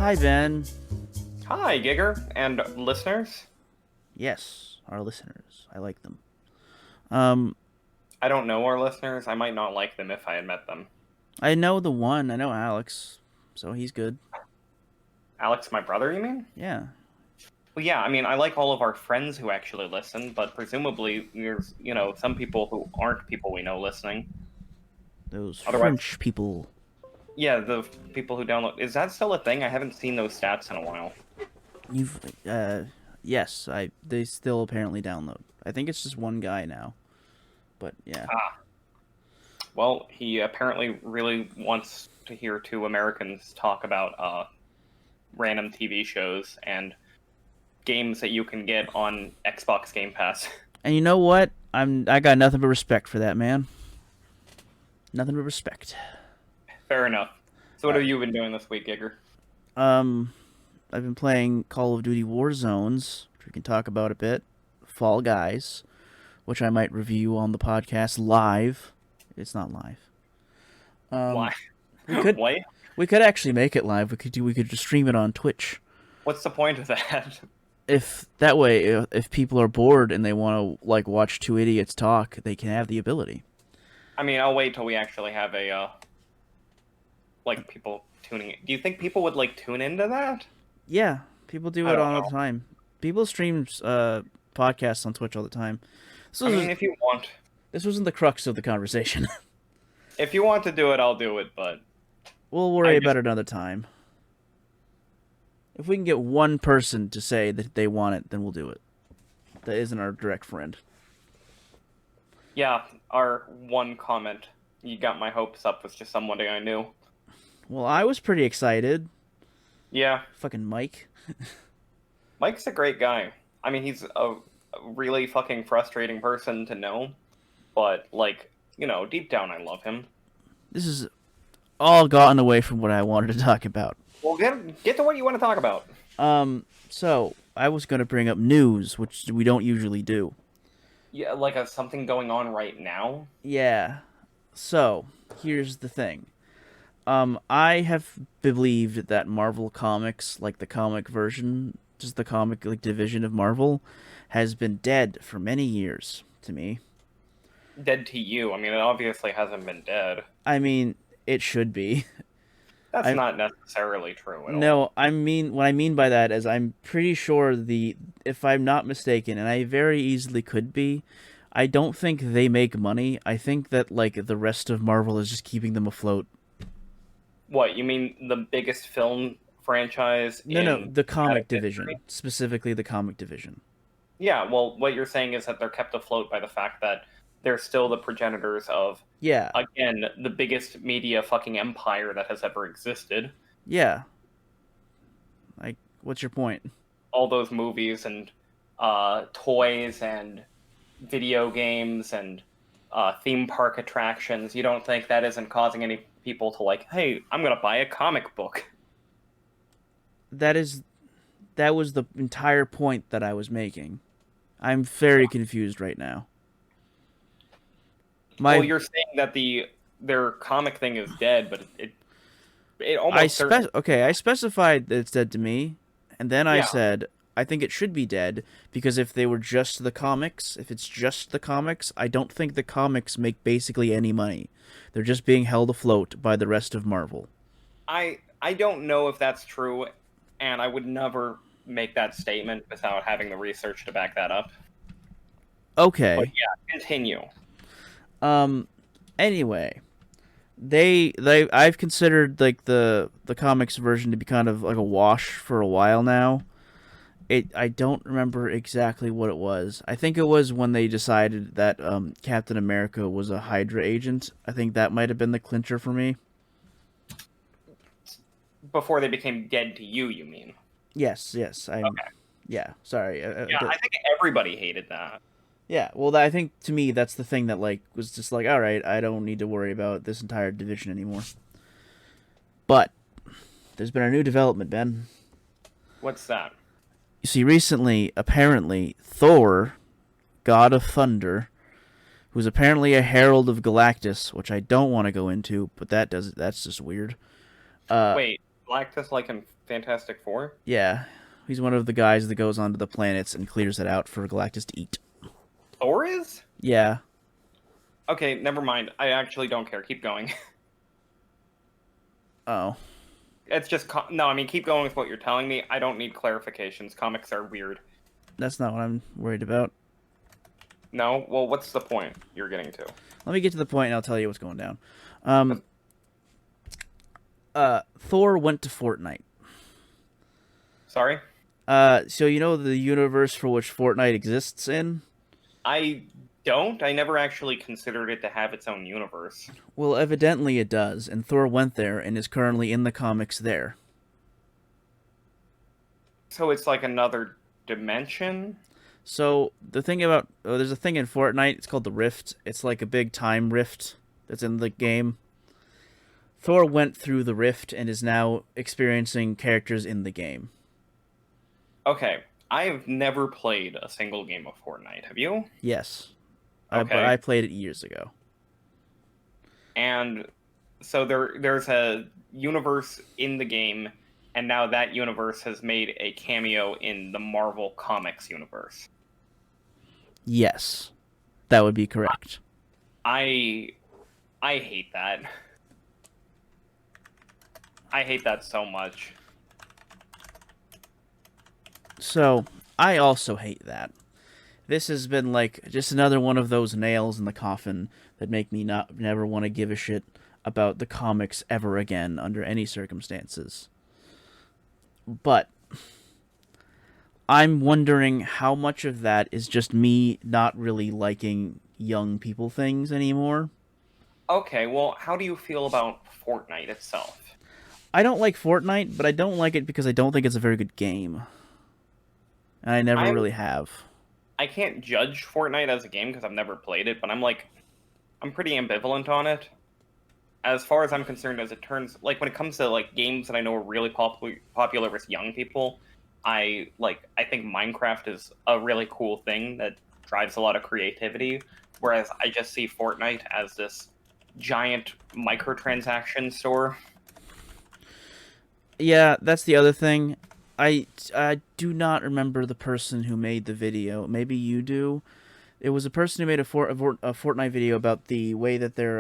Hi, Ben. Hi, Giger and listeners. Yes, our listeners. I like them. I don't know our listeners. I might not like them if I had met them. I know the one. I know Alex, so he's good. Alex, my brother, you mean? Yeah. Well, yeah, I mean, I like all of our friends who actually listen, but presumably there's, some people who aren't people we know listening. Those Otherwise, French people. yeah, the people who download. Is that still a thing? I haven't seen those stats in a while. Yes, they still apparently download. I think it's just one guy now. But, yeah. Well, he apparently really wants to hear two Americans talk about random TV shows and games that you can get on Xbox Game Pass. And you know what? I got nothing but respect for that, man. Nothing but respect. Fair enough. So what have you been doing this week, Giger? I've been playing Call of Duty Warzones, which we can talk about a bit. Fall Guys, which I might review on the podcast live. It's not live. Why? Why? We could actually make it live. We could just stream it on Twitch. What's the point of that? If that way, if people are bored and they want to watch two idiots talk, they can have the ability. I mean, I'll wait till we actually have a people tuning in. Do you think people would tune into that? Yeah, people do it all the time. People stream podcasts on Twitch all the time. If you want. This wasn't the crux of the conversation. If you want to do it, I'll do it, but we'll worry about it another time. If we can get one person to say that they want it, then we'll do it. That isn't our direct friend. Yeah, our one comment, you got my hopes up, was just somebody I knew. Well, I was pretty excited. Yeah. Fucking Mike. Mike's a great guy. I mean, he's a really fucking frustrating person to know, but, deep down I love him. This is all gotten away from what I wanted to talk about. Well, get to what you want to talk about. So, I was going to bring up news, which we don't usually do. Yeah, something going on right now? Yeah. So, here's the thing. I have believed that Marvel Comics, the comic version, just the comic division of Marvel, has been dead for many years to me. Dead to you? I mean, it obviously hasn't been dead. I mean, it should be. That's not necessarily true at all. No, I mean, what I mean by that is I'm pretty sure if I'm not mistaken, and I very easily could be, I don't think they make money. I think that, the rest of Marvel is just keeping them afloat. What, you mean the biggest film franchise? No, the comic division. Specifically the comic division. Yeah, well, what you're saying is that they're kept afloat by the fact that they're still the progenitors of, again, the biggest media fucking empire that has ever existed. Yeah. What's your point? All those movies and toys and video games and theme park attractions. You don't think that isn't causing any people to hey, I'm going to buy a comic book? That was the entire point that I was making. I'm very confused right now. Well, you're saying that their comic thing is dead, but it almost... I specified that it's dead to me, and then I said, I think it should be dead, because if they were just the comics, if it's just the comics, I don't think the comics make basically any money. They're just being held afloat by the rest of Marvel. I don't know if that's true, and I would never make that statement without having the research to back that up. Okay. But yeah, continue. Anyway, I've considered the comics version to be kind of like a wash for a while now. I don't remember exactly what it was. I think it was when they decided that Captain America was a Hydra agent. I think that might have been the clincher for me. Before they became dead to you mean? Yes. Okay. Yeah, sorry. I think everybody hated that. Yeah, well, I think to me that's the thing that was just all right, I don't need to worry about this entire division anymore. But there's been a new development, Ben. What's that? You see, recently, apparently, Thor, God of Thunder, who's apparently a herald of Galactus, which I don't want to go into, but that's just weird. Wait, Galactus Fantastic Four? Yeah, he's one of the guys that goes onto the planets and clears it out for Galactus to eat. Thor is? Yeah. Okay, never mind. I actually don't care. Keep going. Oh. It's just no. I mean, keep going with what you're telling me. I don't need clarifications. Comics are weird. That's not what I'm worried about. No? Well, what's the point you're getting to? Let me get to the point and I'll tell you what's going down. Thor went to Fortnite. Sorry? So you know the universe for which Fortnite exists in? I don't. I never actually considered it to have its own universe. Well, evidently it does, and Thor went there and is currently in the comics there. So it's like another dimension? So the thing about there's a thing in Fortnite. It's called the Rift. It's like a big time rift that's in the game. Thor went through the rift and is now experiencing characters in the game. Okay, I've never played a single game of Fortnite. Have you? Yes, Okay. but I played it years ago. And so there's a universe in the game, and now that universe has made a cameo in the Marvel Comics universe. Yes, that would be correct. I hate that. I hate that so much. So, I also hate that. This has been like just another one of those nails in the coffin that make me never want to give a shit about the comics ever again under any circumstances. But I'm wondering how much of that is just me not really liking young people things anymore. Okay, well, how do you feel about Fortnite itself? I don't like Fortnite, but I don't like it because I don't think it's a very good game. And I never really have. I can't judge Fortnite as a game because I've never played it, but I'm pretty ambivalent on it. As far as I'm concerned, as it turns, like, when it comes to, like, games that I know are really popular with young people, I think Minecraft is a really cool thing that drives a lot of creativity, whereas I just see Fortnite as this giant microtransaction store. Yeah, that's the other thing. I do not remember the person who made the video. Maybe you do. It was a person who made a Fortnite video about the way that their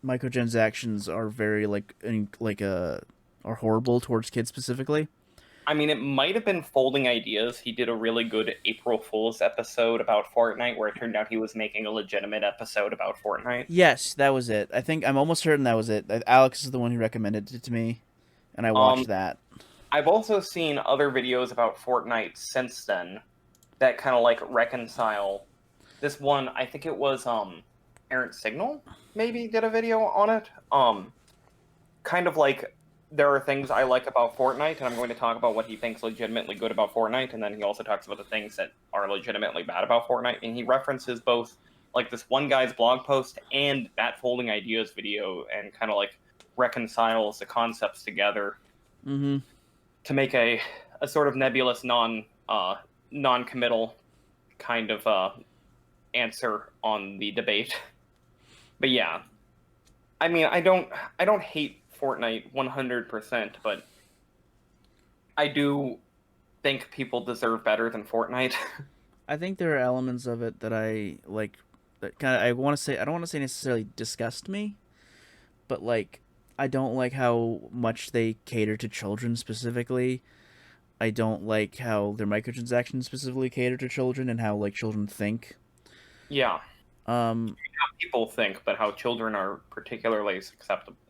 microtransactions are very are horrible towards kids specifically. I mean, it might have been Folding Ideas. He did a really good April Fool's episode about Fortnite, where it turned out he was making a legitimate episode about Fortnite. Yes, that was it. I'm almost certain that was it. Alex is the one who recommended it to me, and I watched that. I've also seen other videos about Fortnite since then that kind of like reconcile. This one, I think it was Errant Signal, maybe did a video on it. Kind of like there are things I like about Fortnite, and I'm going to talk about what he thinks legitimately good about Fortnite, and then he also talks about the things that are legitimately bad about Fortnite, and he references both like this one guy's blog post and that Folding Ideas video, and kind of like reconciles the concepts together. Mm-hmm. To make a sort of nebulous non-committal kind of answer on the debate. But yeah, I mean, I don't hate Fortnite 100%, but I do think people deserve better than Fortnite. I think there are elements of it that I like that kind of I don't want to say necessarily disgust me, but like I don't like how much they cater to children specifically. I don't like how their microtransactions specifically cater to children and how like children think. Yeah. How people think, but how children are particularly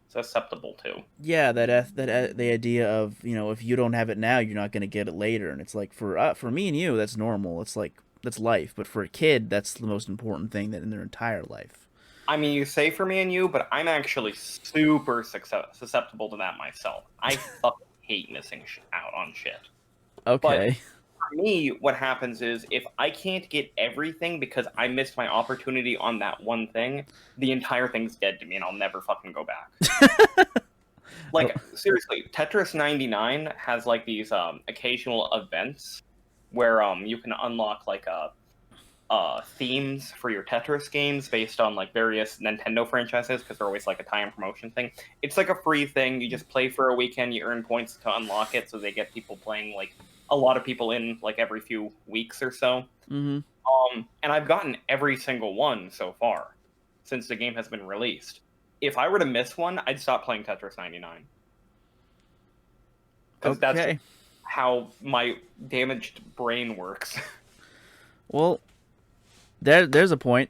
susceptible to. Yeah, the idea of, you know, if you don't have it now, you're not going to get it later, and it's like for me and you, that's normal. It's like that's life, but for a kid, that's the most important thing that in their entire life. I mean, you say for me and you, but I'm actually super susceptible to that myself. I fucking hate missing out on shit. Okay. But for me, what happens is if I can't get everything because I missed my opportunity on that one thing, the entire thing's dead to me and I'll never fucking go back. Like, seriously, Tetris 99 has like these occasional events where you can unlock like themes for your Tetris games based on like various Nintendo franchises because they're always like a tie-in promotion thing. It's like a free thing. You just play for a weekend. You earn points to unlock it, so they get people playing like a lot of people in like every few weeks or so. Mm-hmm. And I've gotten every single one so far since the game has been released. If I were to miss one, I'd stop playing Tetris 99. Because that's how my damaged brain works. Well, there's a point.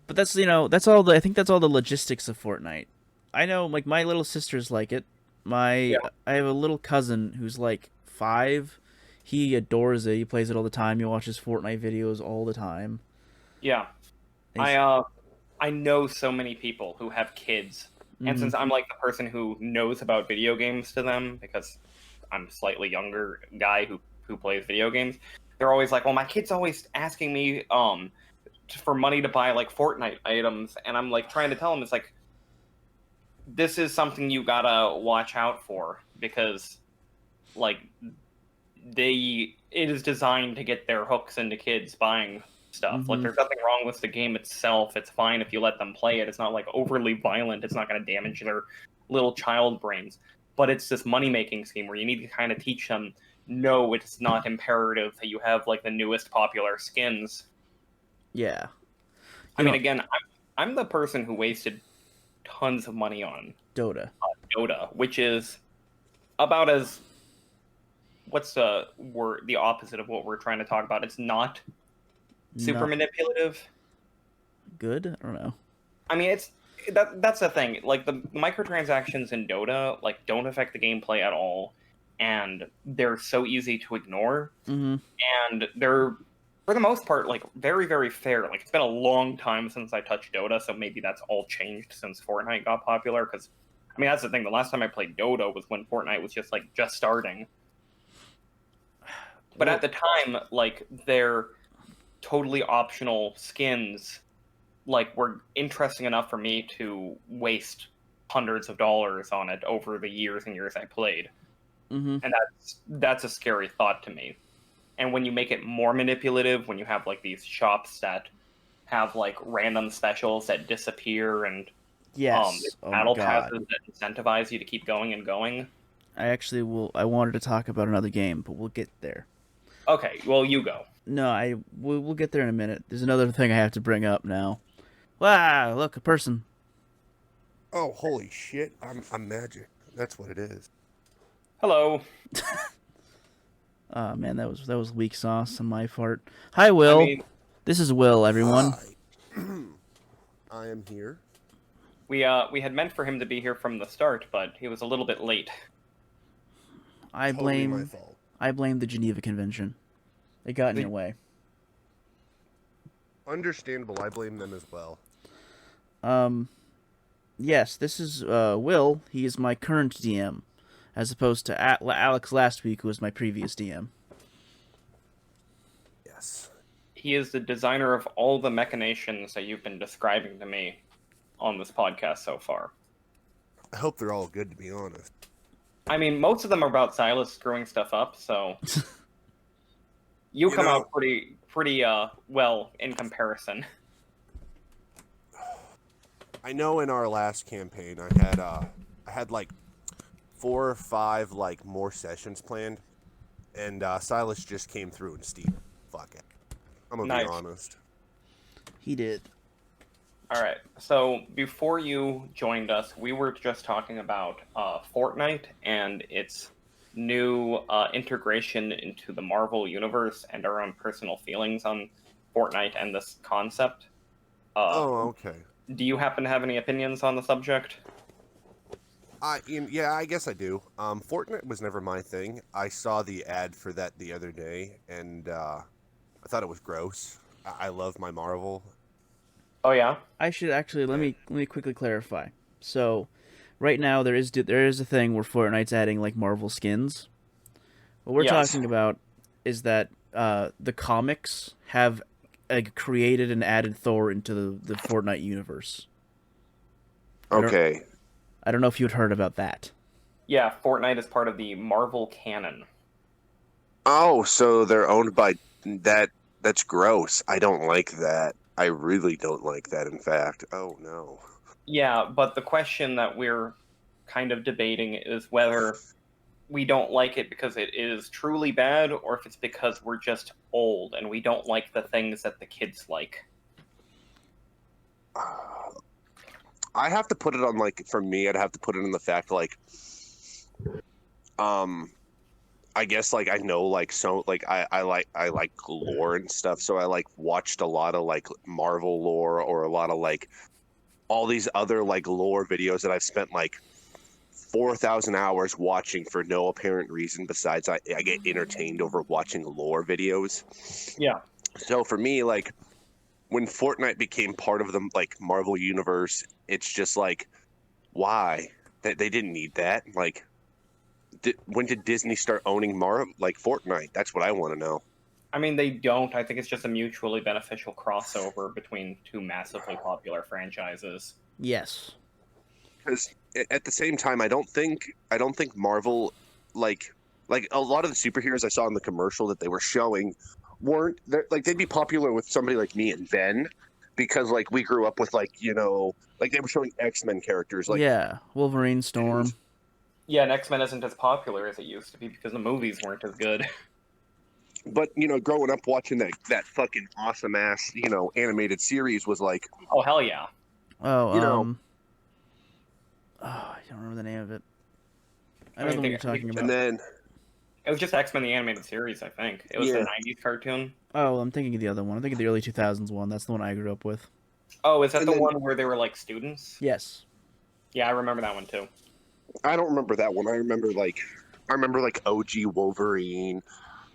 But that's, that's all I think that's all the logistics of Fortnite. I know, like, my little sisters like it. I have a little cousin who's like 5. He adores it. He plays it all the time. He watches Fortnite videos all the time. Yeah. I know so many people who have kids. And since I'm like the person who knows about video games to them, because I'm a slightly younger guy who plays video games, they're always like, well, my kid's always asking me for money to buy like Fortnite items, and I'm like trying to tell them, it's like, this is something you gotta watch out for, because like it is designed to get their hooks into kids buying stuff. Like, there's nothing wrong with the game itself. It's fine if you let them play it. It's not like overly violent. It's not going to damage their little child brains. But it's this money-making scheme where you need to kind of teach them, no, it's not imperative that you have like the newest popular skins. Yeah. I mean, again, I'm the person who wasted tons of money on Dota, which is about as, what's the word, the opposite of what we're trying to talk about. It's not super manipulative. Good? I don't know. I mean, that's the thing. Like, the microtransactions in Dota like don't affect the gameplay at all, and they're so easy to ignore. And they're, for the most part, like very, very fair. Like, it's been a long time since I touched Dota, so maybe that's all changed since Fortnite got popular. Because, I mean, that's the thing. The last time I played Dota was when Fortnite was just starting. But at the time, like, they're totally optional skins like were interesting enough for me to waste hundreds of dollars on it over the years and years I played. And that's a scary thought to me. And when you make it more manipulative, when you have like these shops that have like random specials that disappear and battle passes that incentivize you to keep going and going. I wanted to talk about another game, but we'll get there. Okay, well, you go. No, we'll get there in a minute. There's another thing I have to bring up now. Wow, look, a person. Oh, holy shit! I'm magic. That's what it is. Hello. Oh man, that was weak sauce on my part. Hi, Will. This is Will, everyone. Hi. I am here. We had meant for him to be here from the start, but he was a little bit late. I blame the Geneva Convention. It got in your way. Understandable. I blame them as well. Yes, this is Will. He is my current DM, as opposed to Alex last week, who was my previous DM. Yes. He is the designer of all the machinations that you've been describing to me on this podcast so far. I hope they're all good, to be honest. I mean, most of them are about Silas screwing stuff up, so you come out pretty well in comparison. I know in our last campaign I had like 4 or 5 like more sessions planned, and Silas just came through and Steve, fuck it. I'm gonna be honest. He did. All right. So before you joined us, we were just talking about Fortnite and its new integration into the Marvel universe and our own personal feelings on Fortnite and this concept. Okay. Do you happen to have any opinions on the subject? Yeah, I guess I do. Fortnite was never my thing. I saw the ad for that the other day, and I thought it was gross. I love my Marvel. Oh yeah. I should actually let me quickly clarify. So, right now there is a thing where Fortnite's adding like Marvel skins. What we're talking about is that the comics have created and added Thor into the Fortnite universe. Okay. I don't know if you had heard about that. Yeah, Fortnite is part of the Marvel canon. Oh, so they're owned by that That's gross. I don't like that. I really don't like that, in fact. Oh, no. Yeah, but the question that we're kind of debating is whether we don't like it because it is truly bad, or if it's because we're just old and we don't like the things that the kids like. I have to put it on, like, for me, I'd have to put it in the fact, like, I guess, like, I know, like, so, like, I like lore and stuff, so I, like, watched a lot of, like, Marvel lore, or a lot of, like, all these other, like, lore videos that I've spent, like, 4,000 hours watching for no apparent reason besides I get entertained over watching lore videos. Yeah. So for me, like, when Fortnite became part of the, like, Marvel universe, it's just like, why? That they didn't need that. Like, when did Disney start owning like Fortnite? That's what I want to know. I mean, they don't. I think it's just a mutually beneficial crossover between two massively popular franchises. Yes. Because at the same time, I don't think Marvel, like a lot of the superheroes I saw in the commercial that they were showing weren't like, they'd be popular with somebody like me and Ben, because, like, we grew up with, like, you know, like, they were showing X-Men characters, like, yeah, Wolverine, Storm. Yeah, and X-Men isn't as popular as it used to be because the movies weren't as good. but, you know, growing up watching that fucking awesome ass, you know, animated series was like, Oh, hell yeah. Oh, you know, I don't remember the name of it. I know mean, the one you're talking about. and then It was just X-Men the Animated Series, I think. It was Yeah. the 90s cartoon. Oh, I'm thinking of the other one. I'm thinking of the early 2000s one. That's the one I grew up with. Oh, is that And the then- one where they were, like, students? Yes. Yeah, I remember that one, too. I don't remember that one. I remember like OG Wolverine,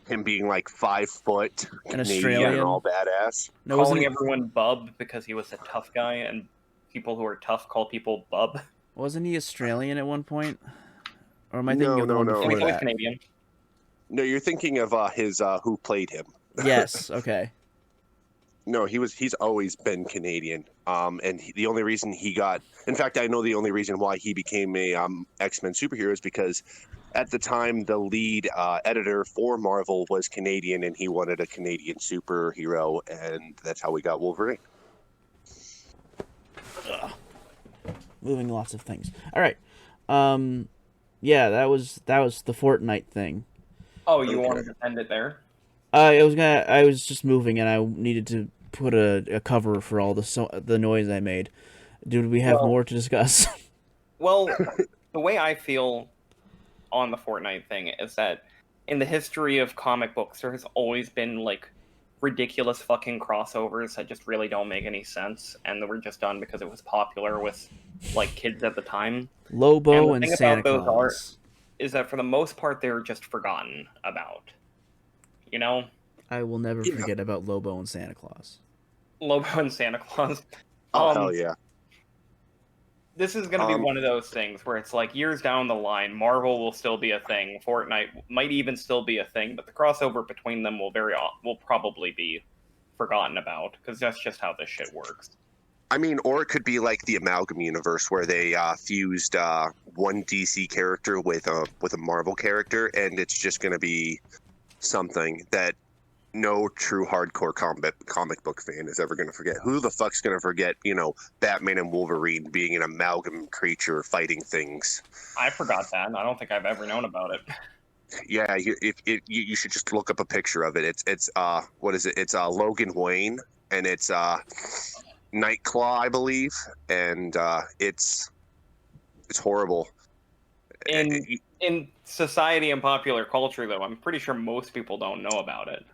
him being like 5 foot, An Canadian Australian. and all badass. No, wasn't Calling he, everyone Bub because he was a tough guy, and people who are tough call people Bub. wasn't he Australian at one point? Or am I No, thinking of the no, one no. Yeah, before he's always that? Canadian. No, you're thinking of his who played him. Yes. Okay. No, he's always been Canadian. And the only reason he got, in fact, I know the only reason why he became a X-Men superhero is because at the time the lead editor for Marvel was Canadian, and he wanted a Canadian superhero, and that's how we got Wolverine. Ugh. Moving lots of things. All right. Yeah, that was the Fortnite thing. Oh, you Okay. wanted to end it there? I was just moving, and I needed to put a cover for all the noise I made. Do we have Well- more to discuss? Well, the way I feel on the Fortnite thing is that in the history of comic books, there has always been, like, ridiculous fucking crossovers that just really don't make any sense, and they were just done because it was popular with, like, kids at the time. Lobo And and the thing Santa about those Claus. Is that for the most part, they're just forgotten about. You know? I will never Yeah. forget about Lobo and Santa Claus. Lobo and Santa Claus. Oh, hell yeah. This is going to be one of those things where it's like years down the line, Marvel will still be a thing. Fortnite might even still be a thing, but the crossover between them will probably be forgotten about because that's just how this shit works. I mean, or it could be like the Amalgam universe where they fused one DC character with a Marvel character, and it's just going to be something that no true hardcore comic book fan is ever going to forget. Who the fuck's going to forget, you know, Batman and Wolverine being an amalgam creature fighting things? I forgot that. I don't think I've ever known about it. Yeah, you should just look up a picture of it. It's what is it? It's Logan Wayne, and it's Nightclaw, I believe, and it's horrible. In society and popular culture, though, I'm pretty sure most people don't know about it.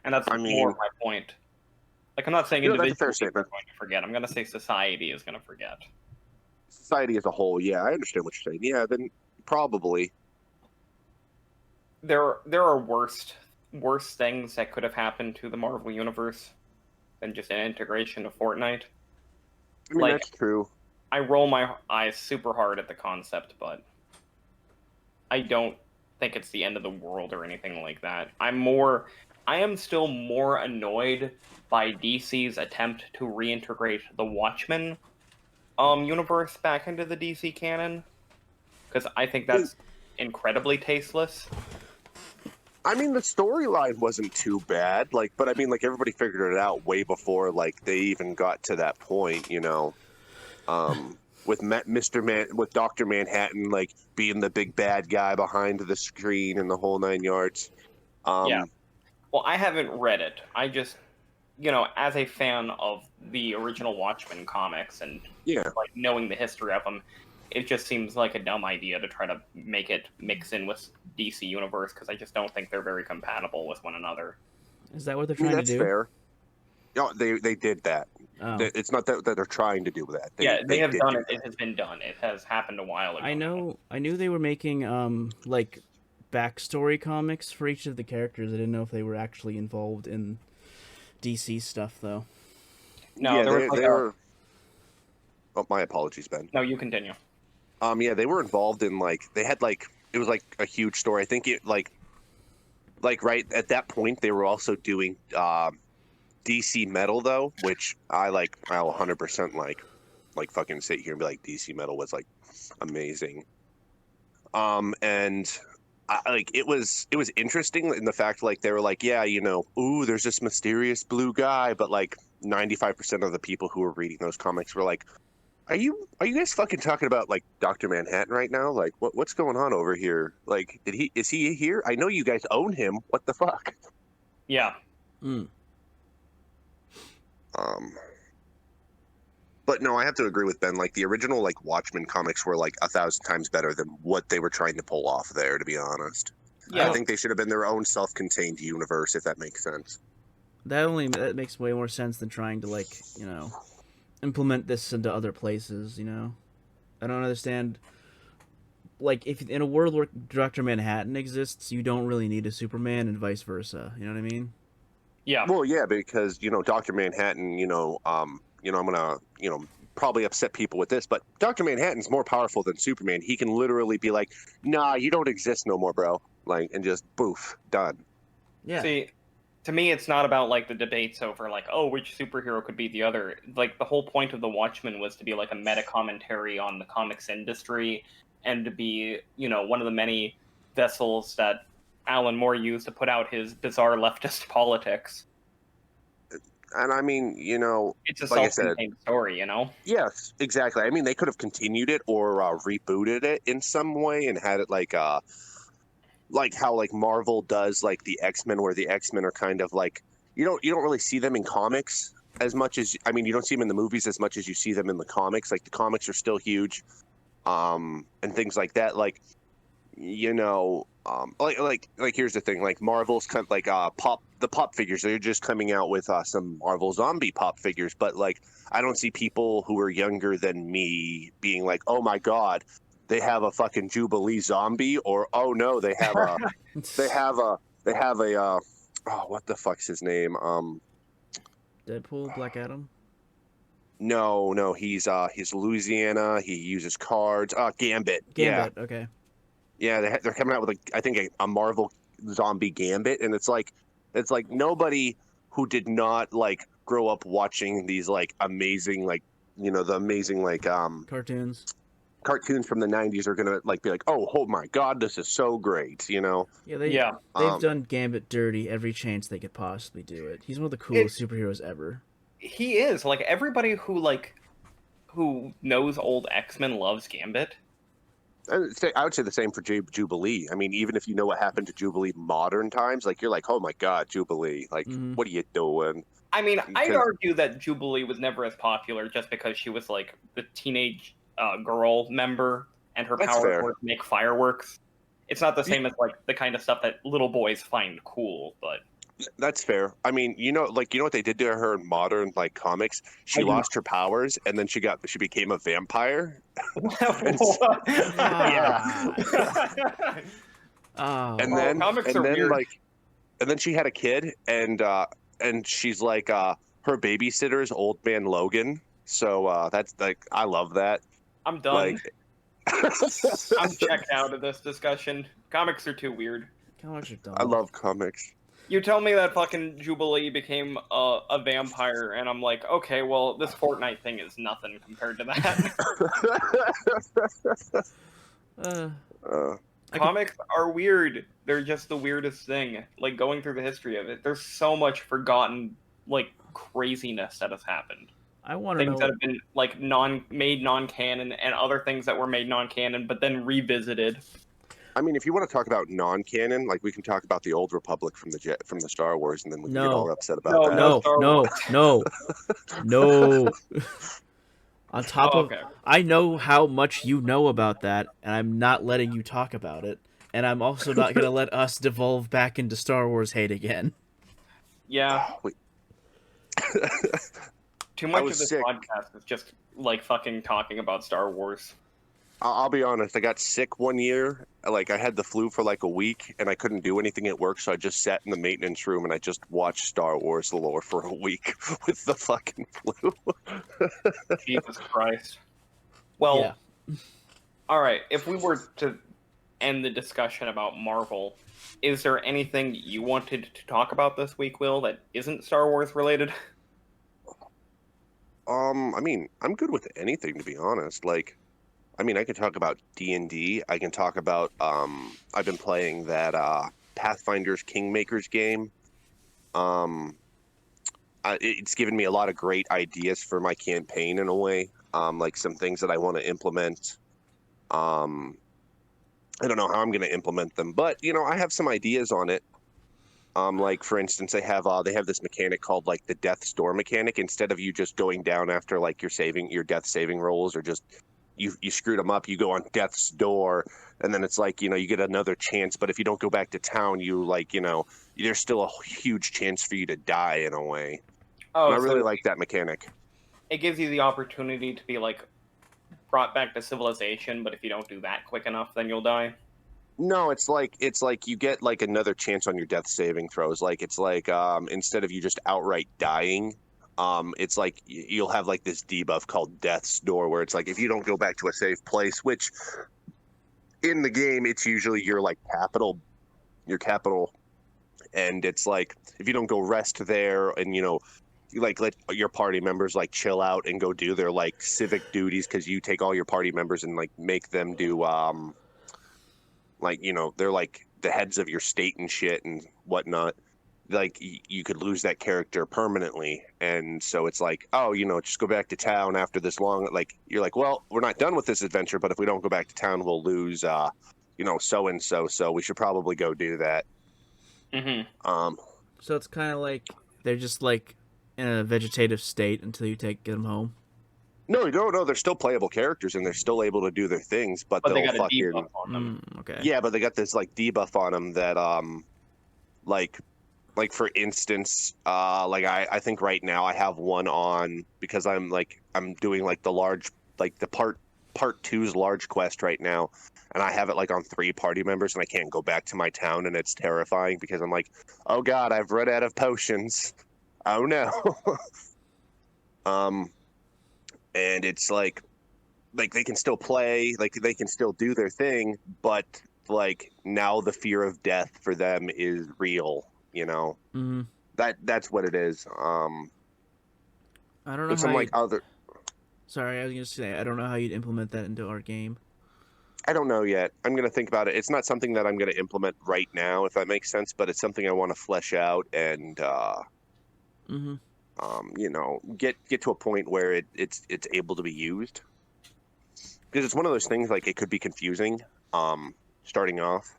And that's more my point. Like, I'm not saying that's a fair individuals are statement. going to forget. I'm going to say society is going to forget. Society as a whole, yeah, I understand what you're saying. Yeah, then probably. There are worse things that could have happened to the Marvel Universe than just an integration of Fortnite. I mean, that's true. I roll my eyes super hard at the concept, but I don't think it's the end of the world or anything like that. I am still more annoyed by DC's attempt to reintegrate the Watchmen universe back into the DC canon, because I think that's incredibly tasteless. I mean, the storyline wasn't too bad, like, but I mean, like, everybody figured it out way before, like, they even got to that point, you know. With with Dr. Manhattan, like, being the big bad guy behind the screen and the whole 9 yards. Yeah. Well, I haven't read it. I just, as a fan of the original Watchmen comics and like knowing the history of them, it just seems like a dumb idea to try to make it mix in with DC Universe because I just don't think they're very compatible with one another. Is that what they're trying to do? That's fair. No, they did that. Oh. It's not that they're trying to do that. They have done it. It has been done. It has happened a while ago. I knew they were making like backstory comics for each of the characters. I didn't know if they were actually involved in DC stuff though. No, they were. Oh, my apologies, Ben. No, you continue. Yeah, they were involved in they had it was like a huge story. I think it like right at that point they were also doing DC Metal though, which I'll 100% like fucking sit here and be like DC Metal was like amazing. And it was interesting in the fact they were like, yeah, ooh, there's this mysterious blue guy, but 95% of the people who were reading those comics were like, Are you guys fucking talking about Dr. Manhattan right now? What's going on over here? Is he here? I know you guys own him. What the fuck? Yeah. But no, I have to agree with Ben. The original Watchmen comics were 1,000 times better than what they were trying to pull off there, to be honest. Yeah. I think they should have been their own self-contained universe, if that makes sense. That makes way more sense than trying to implement this into other places, I don't understand. If in a world where Dr. Manhattan exists, you don't really need a Superman and vice versa. You know what I mean? Yeah. Well, yeah, because, Dr. Manhattan, I'm going to, probably upset people with this, but Dr. Manhattan's more powerful than Superman. He can literally be like, nah, you don't exist no more, bro. And just boof, done. Yeah. See, to me, it's not about the debates over which superhero could be the other. The whole point of the Watchmen was to be a meta commentary on the comics industry and to be, one of the many vessels that Alan Moore used to put out his bizarre leftist politics. And I mean, it's a self-contained story, Yes, exactly. I mean, they could have continued it or rebooted it in some way and had it how Marvel does the X-Men, where the X-Men are kind of you don't really see them in comics as much as you don't see them in the movies as much as you see them in the comics. The comics are still huge, and things like that. Here's the thing. Marvel's kind of the pop figures. They're just coming out with some Marvel zombie pop figures, but I don't see people who are younger than me being like, oh my god, they have a fucking Jubilee zombie, or oh no, they have a what the fuck's his name? Deadpool, Black Adam. No, he's Louisiana. He uses cards. Gambit. Yeah. Okay. Yeah, they're coming out with I think a Marvel zombie Gambit, and it's nobody who did not grow up watching these amazing the amazing cartoons from the 90s are gonna be oh my god, this is so great, Yeah, they've done Gambit dirty every chance they could possibly do it. He's one of the coolest superheroes ever. He is everybody who knows old X-Men loves Gambit. I would say the same for Jubilee. I mean, even if you know what happened to Jubilee modern times, you're oh my god, Jubilee, what are you doing? I mean, I'd argue that Jubilee was never as popular just because she was the teenage girl member and her power was to make fireworks. It's not the same as the kind of stuff that little boys find cool, but that's fair. I mean, what they did to her in modern comics? She lost her powers and then she became a vampire. Yeah. And then comics are weird. And then she had a kid and she's her babysitter is Old Man Logan. So that's I love that. I'm done. I'm checked out of this discussion. Comics are too weird. Comics are dumb. I love comics. You tell me that fucking Jubilee became a vampire, and I'm like, okay, well, this Fortnite thing is nothing compared to that. Comics are weird. They're just the weirdest thing. Like, going through the history of it, there's so much forgotten, like, craziness that has happened. I want to Things know. that have been, like, made non-canon, and other things that were made non-canon, but then revisited. I mean, if you want to talk about non-canon, like we can talk about the Old Republic from the Star Wars, and then we can get all upset about that. No. On top of, okay. I know how much you know about that, and I'm not letting you talk about it. And I'm also not going to let us devolve back into Star Wars hate again. Yeah. Too much of this sick. podcast is just, like, fucking talking about Star Wars. I'll be honest, I got sick one year. Like, I had the flu for like a week, and I couldn't do anything at work, so I just sat in the maintenance room and I just watched Star Wars lore for a week with the fucking flu. Jesus Christ. Well, Yeah. All right, if we were to end the discussion about Marvel, is there anything you wanted to talk about this week, Will, that isn't Star Wars related? I mean, I'm good with anything, to be honest. Like, I mean, I can talk about D&D. I can talk about, I've been playing that Pathfinder's Kingmakers game. It's given me a lot of great ideas for my campaign in a way. Like some things that I want to implement. I don't know how I'm going to implement them, but, you know, I have some ideas on it. Like, for instance, they have this mechanic called, like, the Death's Door mechanic. Instead of you just going down after, like, your death saving rolls, or just you screwed them up, you go on Death's Door, and then it's like, you know, you get another chance. But if you don't go back to town, you, like, you know, there's still a huge chance for you to die in a way. Oh, And I really like that mechanic. It gives you the opportunity to be, like, brought back to civilization, but if you don't do that quick enough, then you'll die. No, it's like you get like another chance on your death saving throws. Like, it's like instead of you just outright dying, it's like you'll have like this debuff called Death's Door, where it's like if you don't go back to a safe place, which in the game it's usually your capital, and it's like if you don't go rest there, and you know, you like let your party members like chill out and go do their like civic duties, because you take all your party members and like make them do like, you know, they're like the heads of your state and shit and whatnot. Like, you could lose that character permanently. And so it's like, oh, you know, just go back to town after this long. Like, you're like, well, we're not done with this adventure, but if we don't go back to town, we'll lose, you know, so-and-so. So we should probably go do that. Mm-hmm. So it's kind of like they're just like in a vegetative state until you get them home. No, they're still playable characters, and they're still able to do their things, but they they'll got a fucking debuff on them. Okay. Yeah, but they got this like debuff on them that like for instance, like I think right now I have one on because I'm doing like the large, like the part 2's large quest right now, and I have it like on 3 party members, and I can't go back to my town, and it's terrifying because I'm like, oh god, I've run out of potions. Oh no. And it's like they can still play, like they can still do their thing, but like now the fear of death for them is real, you know. Mm-hmm. That's what it is. I don't know some like other. Sorry, I was gonna say I don't know how you'd implement that into our game. I don't know yet. I'm gonna think about it. It's not something that I'm gonna implement right now, if that makes sense. But it's something I want to flesh out and, you know, get to a point where it's able to be used. Because it's one of those things, like, it could be confusing, starting off.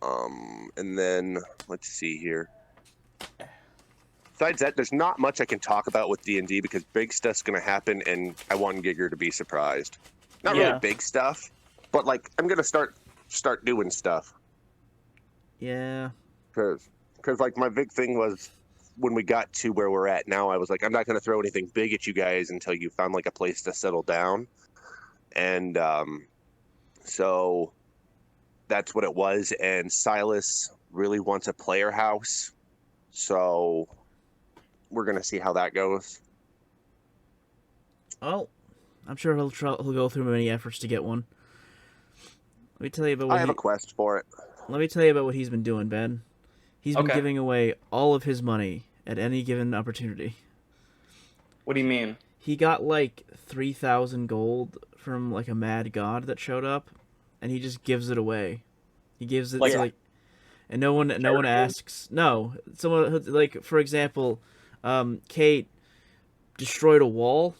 And then, let's see here. Besides that, there's not much I can talk about with D&D because big stuff's going to happen, and I want Giger to be surprised. Not really big stuff, but, like, I'm going to start doing stuff. Yeah. Because, like, my big thing was when we got to where we're at now, I was like, I'm not going to throw anything big at you guys until you found, like, a place to settle down. And so that's what it was. And Silas really wants a player house. So we're going to see how that goes. Oh, I'm sure he'll go through many efforts to get one. Let me tell you about what I have a quest for it. Let me tell you about what he's been doing, Ben. He's been giving away all of his money at any given opportunity. What do you mean? He got like 3,000 gold from like a mad god that showed up, and he just gives it away. He gives it Like- to and no one asks. No, someone like for example, Kate destroyed a wall.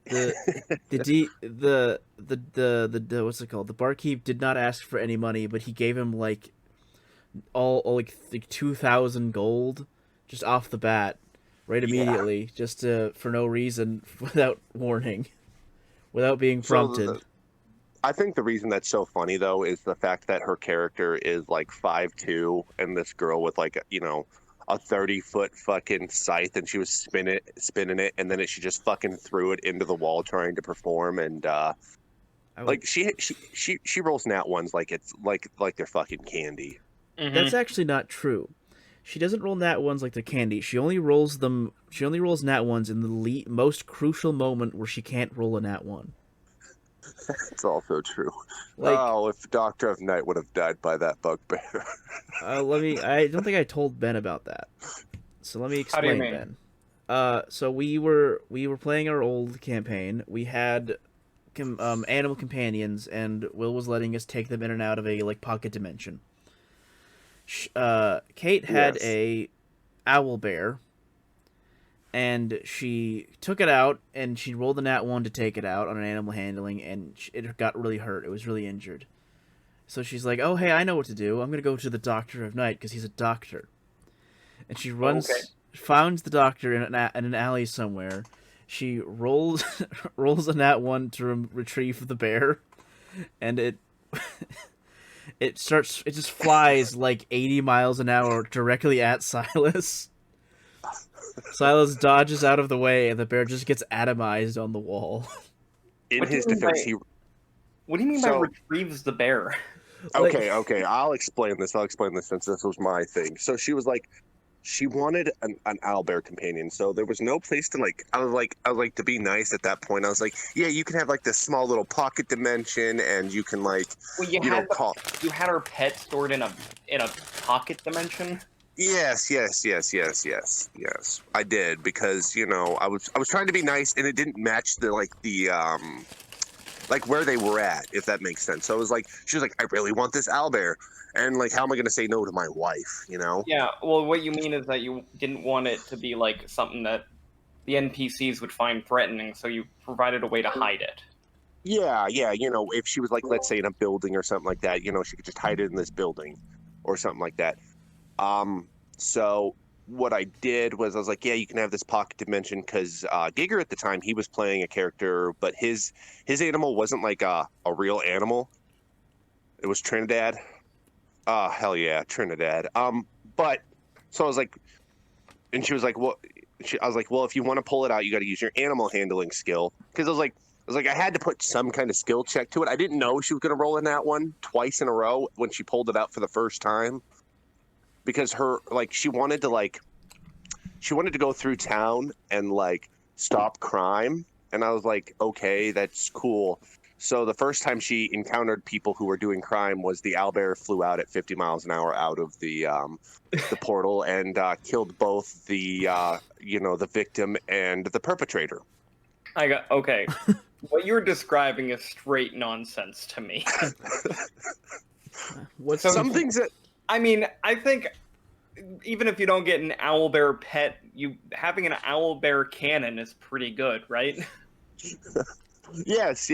The what's it called? The barkeep did not ask for any money, but he gave him like all like 2,000 gold just off the bat, right immediately, just for no reason, without warning, without being prompted. I think the reason that's so funny though is the fact that her character is like 5'2", and this girl with like a 30-foot fucking scythe, and she was spinning it, and then she just fucking threw it into the wall trying to perform, and like she rolls nat ones like it's like they're fucking candy. Mhm. That's actually not true. She doesn't roll nat ones like they're candy. She only rolls them. She only rolls nat ones in the most crucial moment where she can't roll a nat one. It's also true. Like, if Doctor of Night would have died by that bugbear. I don't think I told Ben about that. So let me How do you explain, mean? Ben. So we were playing our old campaign. We had animal companions, and Will was letting us take them in and out of a like pocket dimension. Kate had Yes. a owl bear, and she took it out, and she rolled a nat 1 to take it out on an animal handling, and it got really hurt. It was really injured. So she's like, "Oh, hey, I know what to do. I'm gonna go to the Doctor of Night because he's a doctor." And she runs, finds the doctor in an alley somewhere. She rolls a nat 1 to retrieve the bear, and it just flies like 80 miles an hour directly at Silas. Silas dodges out of the way, and the bear just gets atomized on the wall. In What do his you mean defense, by- What do you mean by retrieves the bear? Okay. I'll explain this since this was my thing. So she was like, she wanted an owlbear companion. So there was no place to I was like to be nice at that point. I was like, yeah, you can have like this small little pocket dimension, and you can Well, you had call. you had her pet stored in a pocket dimension. Yes. I did because I was trying to be nice, and it didn't match the where they were at, if that makes sense. So she was like, I really want this owlbear, and like, how am I going to say no to my wife? Yeah. Well, what you mean is that you didn't want it to be like something that the NPCs would find threatening, so you provided a way to hide it. Yeah. If she was like, let's say in a building or something like that, she could just hide it in this building or something like that. So what I did was I was like, yeah, you can have this pocket dimension, because Giger at the time, he was playing a character, but his animal wasn't like a real animal. It was Trinidad. Hell yeah, Trinidad. But so I was like, and she was like, well, I was like, well, if you want to pull it out, you got to use your animal handling skill, because I was like, I had to put some kind of skill check to it. I didn't know she was going to roll in that one twice in a row when she pulled it out for the first time. Because she wanted to go through town and stop crime, and I was like, okay, that's cool. So the first time she encountered people who were doing crime was the owlbear flew out at 50 miles an hour out of the portal and killed both the victim and the perpetrator. Okay. What you're describing is straight nonsense to me. What's Some things that. I mean, I think even if you don't get an owlbear pet, having an owlbear cannon is pretty good, right? Yes.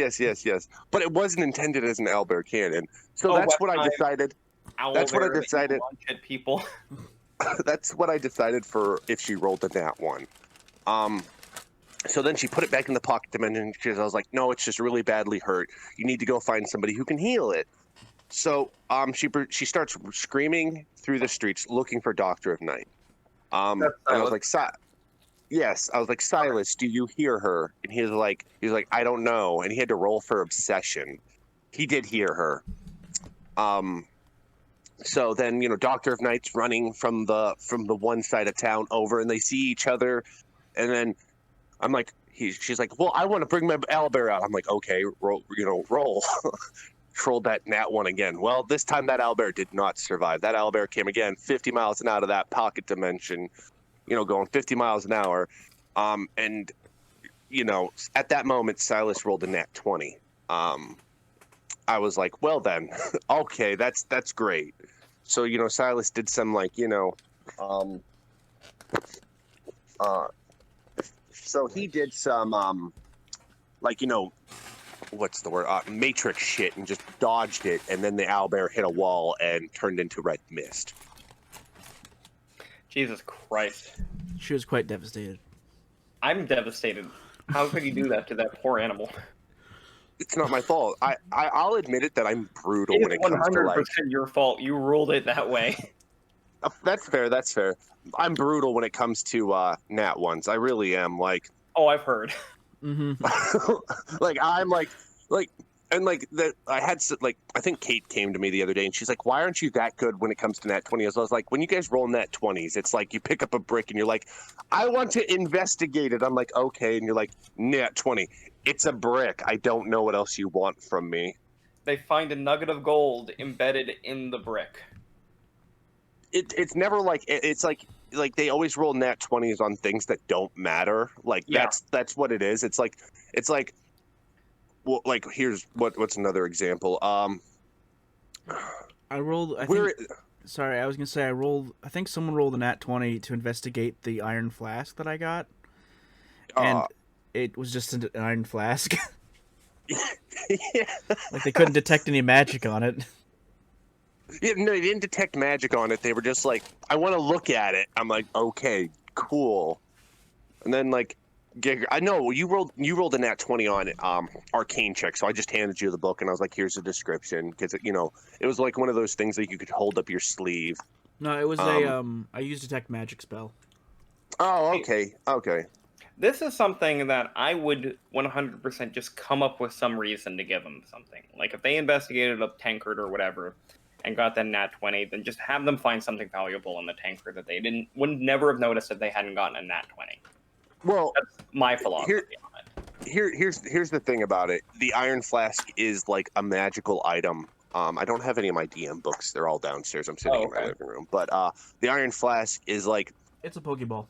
But it wasn't intended as an owlbear cannon. So that's what I decided. That's what I decided. Launch at people. That's what I decided for if she rolled a nat 1. So then she put it back in the pocket dimension, because I was like, no, it's just really badly hurt. You need to go find somebody who can heal it. So she starts screaming through the streets looking for Doctor of Night. And I was like, yes. I was like, Silas, do you hear her? And he was like, I don't know. And he had to roll for obsession. He did hear her. So then, Doctor of Night's running from the one side of town over, and they see each other. And then I'm like, she's like, well, I want to bring my owlbear out. I'm like, okay, roll. Trolled that nat 1 again. Well, this time that owlbear did not survive. That owlbear came again 50 miles an hour out of that pocket dimension, going 50 miles an hour. And at that moment, Silas rolled a nat 20. I was like, well then, okay, that's great. So, Silas did some so he did some what's the word? Matrix shit and just dodged it, and then the owlbear hit a wall and turned into red mist. Jesus Christ. She was quite devastated. I'm devastated. How could you do that to that poor animal? It's not my fault. I'll admit it that I'm brutal when it comes to 100% your fault. You ruled it that way. That's fair. That's fair. I'm brutal when it comes to nat ones. I really am. Like, oh, I've heard. Mm-hmm. like I'm like and like that. I had I think Kate came to me the other day and she's like, "Why aren't you that good when it comes to nat 20s?" I was like, "When you guys roll nat 20s, it's like you pick up a brick and you're like, I want to investigate it." I'm like, "Okay," and you're like, "Nat 20. It's a brick. I don't know what else you want from me." They find a nugget of gold embedded in the brick. It's never like it's like they always roll nat 20s on things that don't matter. Like that's what it is. It's like well, like here's what's another example. I rolled. Sorry, I was gonna say I rolled. I think someone rolled a nat 20 to investigate the iron flask that I got, and it was just an iron flask. Yeah. Like they couldn't detect any magic on it. Yeah, no, they didn't detect magic on it. They were just like, I want to look at it. I'm like, okay, cool. And then like, I know you rolled a nat 20 on arcane check, so I just handed you the book and I was like, here's the description, because it was like one of those things that you could hold up your sleeve. No, it was I used detect magic spell. Oh, okay. This is something that I would 100% just come up with some reason to give them something. Like if they investigated a tankard or whatever and got that nat 20, then just have them find something valuable in the tankard that they would never have noticed if they hadn't gotten a nat 20. Well, that's my philosophy on it. Here's the thing about it. The iron flask is like a magical item. I don't have any of my DM books. They're all downstairs. I'm sitting in my living room. But the iron flask is like, it's a Pokeball.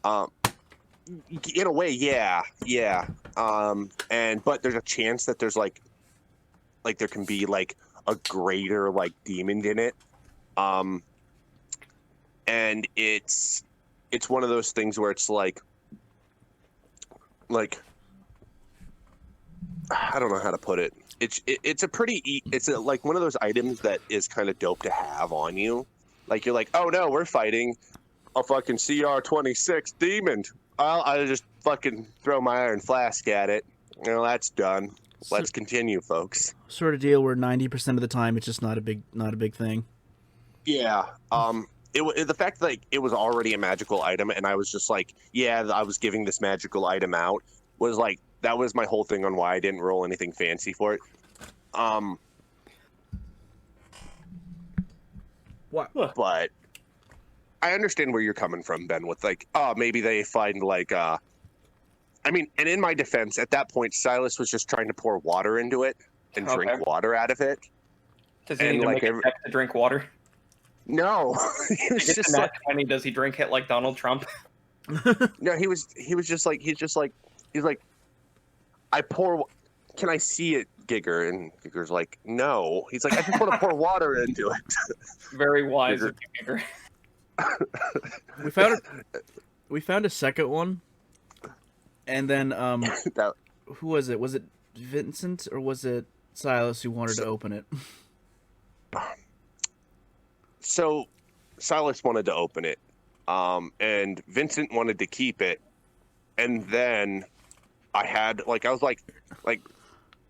In a way, yeah. But there's a chance that there's like there can be like a greater like demon in it. And it's one of those things where it's like I don't know how to put it. It's like one of those items that is kind of dope to have on you. Like you're like, oh no, we're fighting a fucking CR-26 demon. I'll just fucking throw my iron flask at it. That's done. Let's continue, folks. Sort of deal where 90% of the time it's just not a big thing. Yeah. The fact that it was already a magical item and I was just like, yeah, I was giving this magical item out was like, that was my whole thing on why I didn't roll anything fancy for it. What? But I understand where you're coming from, Ben, with like, maybe they find like, I mean, and in my defense, at that point, Silas was just trying to pour water into it and drink water out of it. Does he need to make it back to drink water? No. He was just like, does he drink it like Donald Trump? No, he's like, I pour, can I see it, Gigger? And Gigger's like, no. He's like, I just want to pour water into it. Very wise of you, Gigger. We found a second one, and then who was it? Was it Vincent or was it Silas who wanted to open it? So Silas wanted to open it, and Vincent wanted to keep it, and then I was like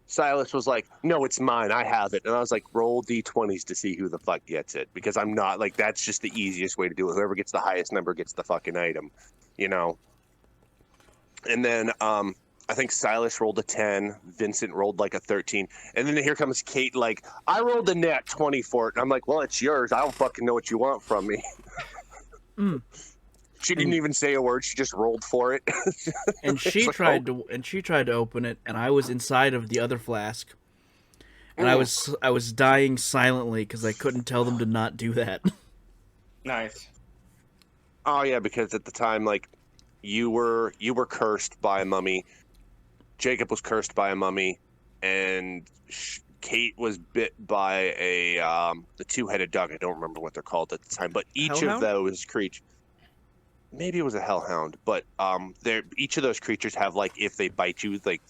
Silas was like, no, it's mine, I have it. And I was like, roll d20s to see who the fuck gets it, because I'm not like, that's just the easiest way to do it. Whoever gets the highest number gets the fucking item, And then I think Silas rolled a 10, Vincent rolled like a 13, and then here comes Kate like, I rolled a nat 20 for it. And I'm like, well, it's yours. I don't fucking know what you want from me. She didn't even say a word. She just rolled for it. And she tried to open it, and I was inside of the other flask, and I was dying silently because I couldn't tell them to not do that. Nice. Oh yeah, because at the time, like, you were cursed by a mummy. Jacob was cursed by a mummy, and Kate was bit by the two-headed duck. I don't remember what they're called at the time, but each of Hellhound? those creatures, maybe it was a hellhound, but each of those creatures have like if they bite you, like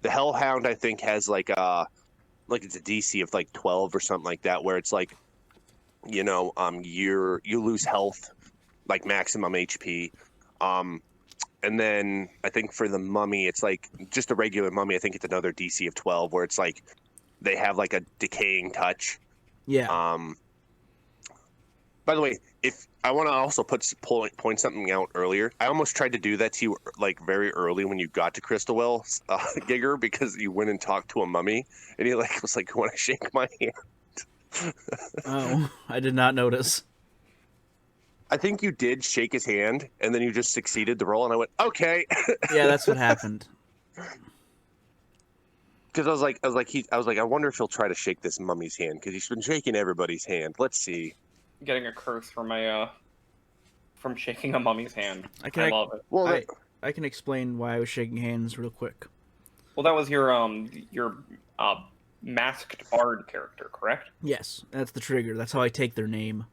the hellhound I think has like it's a DC of like 12 or something like that, where it's like you lose health, like maximum HP. And then I think for the mummy, it's like just a regular mummy. I think it's another DC of 12, where it's like they have like a decaying touch. Yeah. By the way, if I want to also point something out earlier, I almost tried to do that to you like very early when you got to Crystal Wells, Giger, because you went and talked to a mummy, and he like was like, "Want to shake my hand?" Oh, I did not notice. I think you did shake his hand, and then you just succeeded the roll, and I went, "Okay." Yeah, that's what happened. Because I was like, I wonder if he'll try to shake this mummy's hand, because he's been shaking everybody's hand. Let's see. Getting a curse from from shaking a mummy's hand. I love it. Well, I can explain why I was shaking hands real quick. Well, that was your masked bard character, correct? Yes, that's the trigger. That's how I take their name.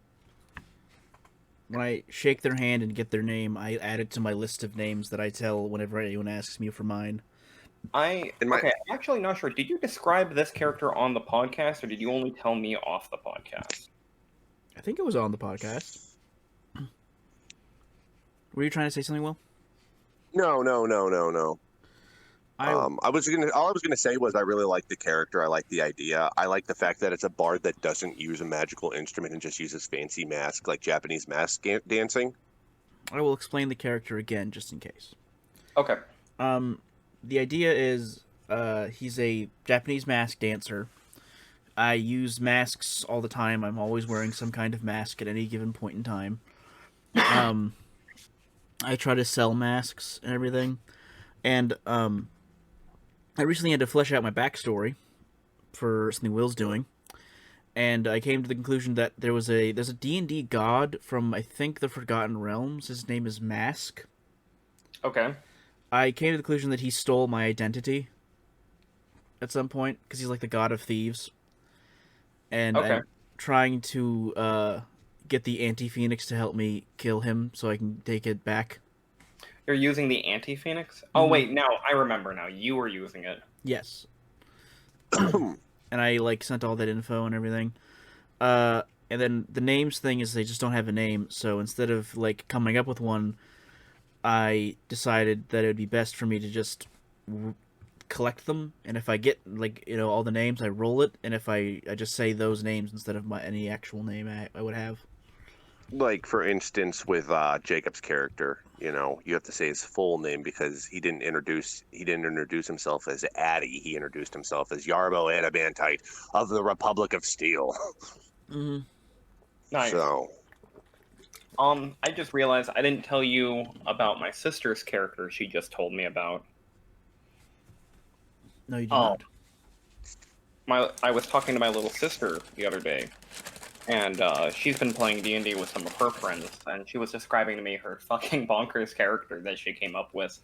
When I shake their hand and get their name, I add it to my list of names that I tell whenever anyone asks me for mine. I'm actually not sure. Did you describe this character on the podcast, or did you only tell me off the podcast? I think it was on the podcast. Were you trying to say something, Will? No. All I was gonna say was I really like the character. I like the idea. I like the fact that it's a bard that doesn't use a magical instrument and just uses fancy mask, like Japanese mask dancing. I will explain the character again, just in case. Okay. The idea is, he's a Japanese mask dancer. I use masks all the time. I'm always wearing some kind of mask at any given point in time. I try to sell masks and everything. And, I recently had to flesh out my backstory for something Will's doing, and I came to the conclusion that there's a D&D god from, I think, the Forgotten Realms. His name is Mask. Okay. I came to the conclusion that he stole my identity at some point, because he's like the god of thieves. And okay. I'm trying to get the Anti-Phoenix to help me kill him so I can take it back. You're using the Anti-Phoenix? Oh, wait, now, I remember now. You were using it. Yes. And I, sent all that info and everything. And then the names thing is they just don't have a name, so instead of, coming up with one, I decided that it would be best for me to just collect them, and if I get, all the names, I roll it, and if I just say those names instead of any actual name I would have. Like, for instance, with Jacob's character, you have to say his full name because he didn't introduce himself as Addy. He introduced himself as Yarbo Adamantite of the Republic of Steel. Mm-hmm. Nice. So, I just realized I didn't tell you about my sister's character she just told me about. No, you did not. I was talking to my little sister the other day, and she's been playing D&D with some of her friends, and she was describing to me her fucking bonkers character that she came up with.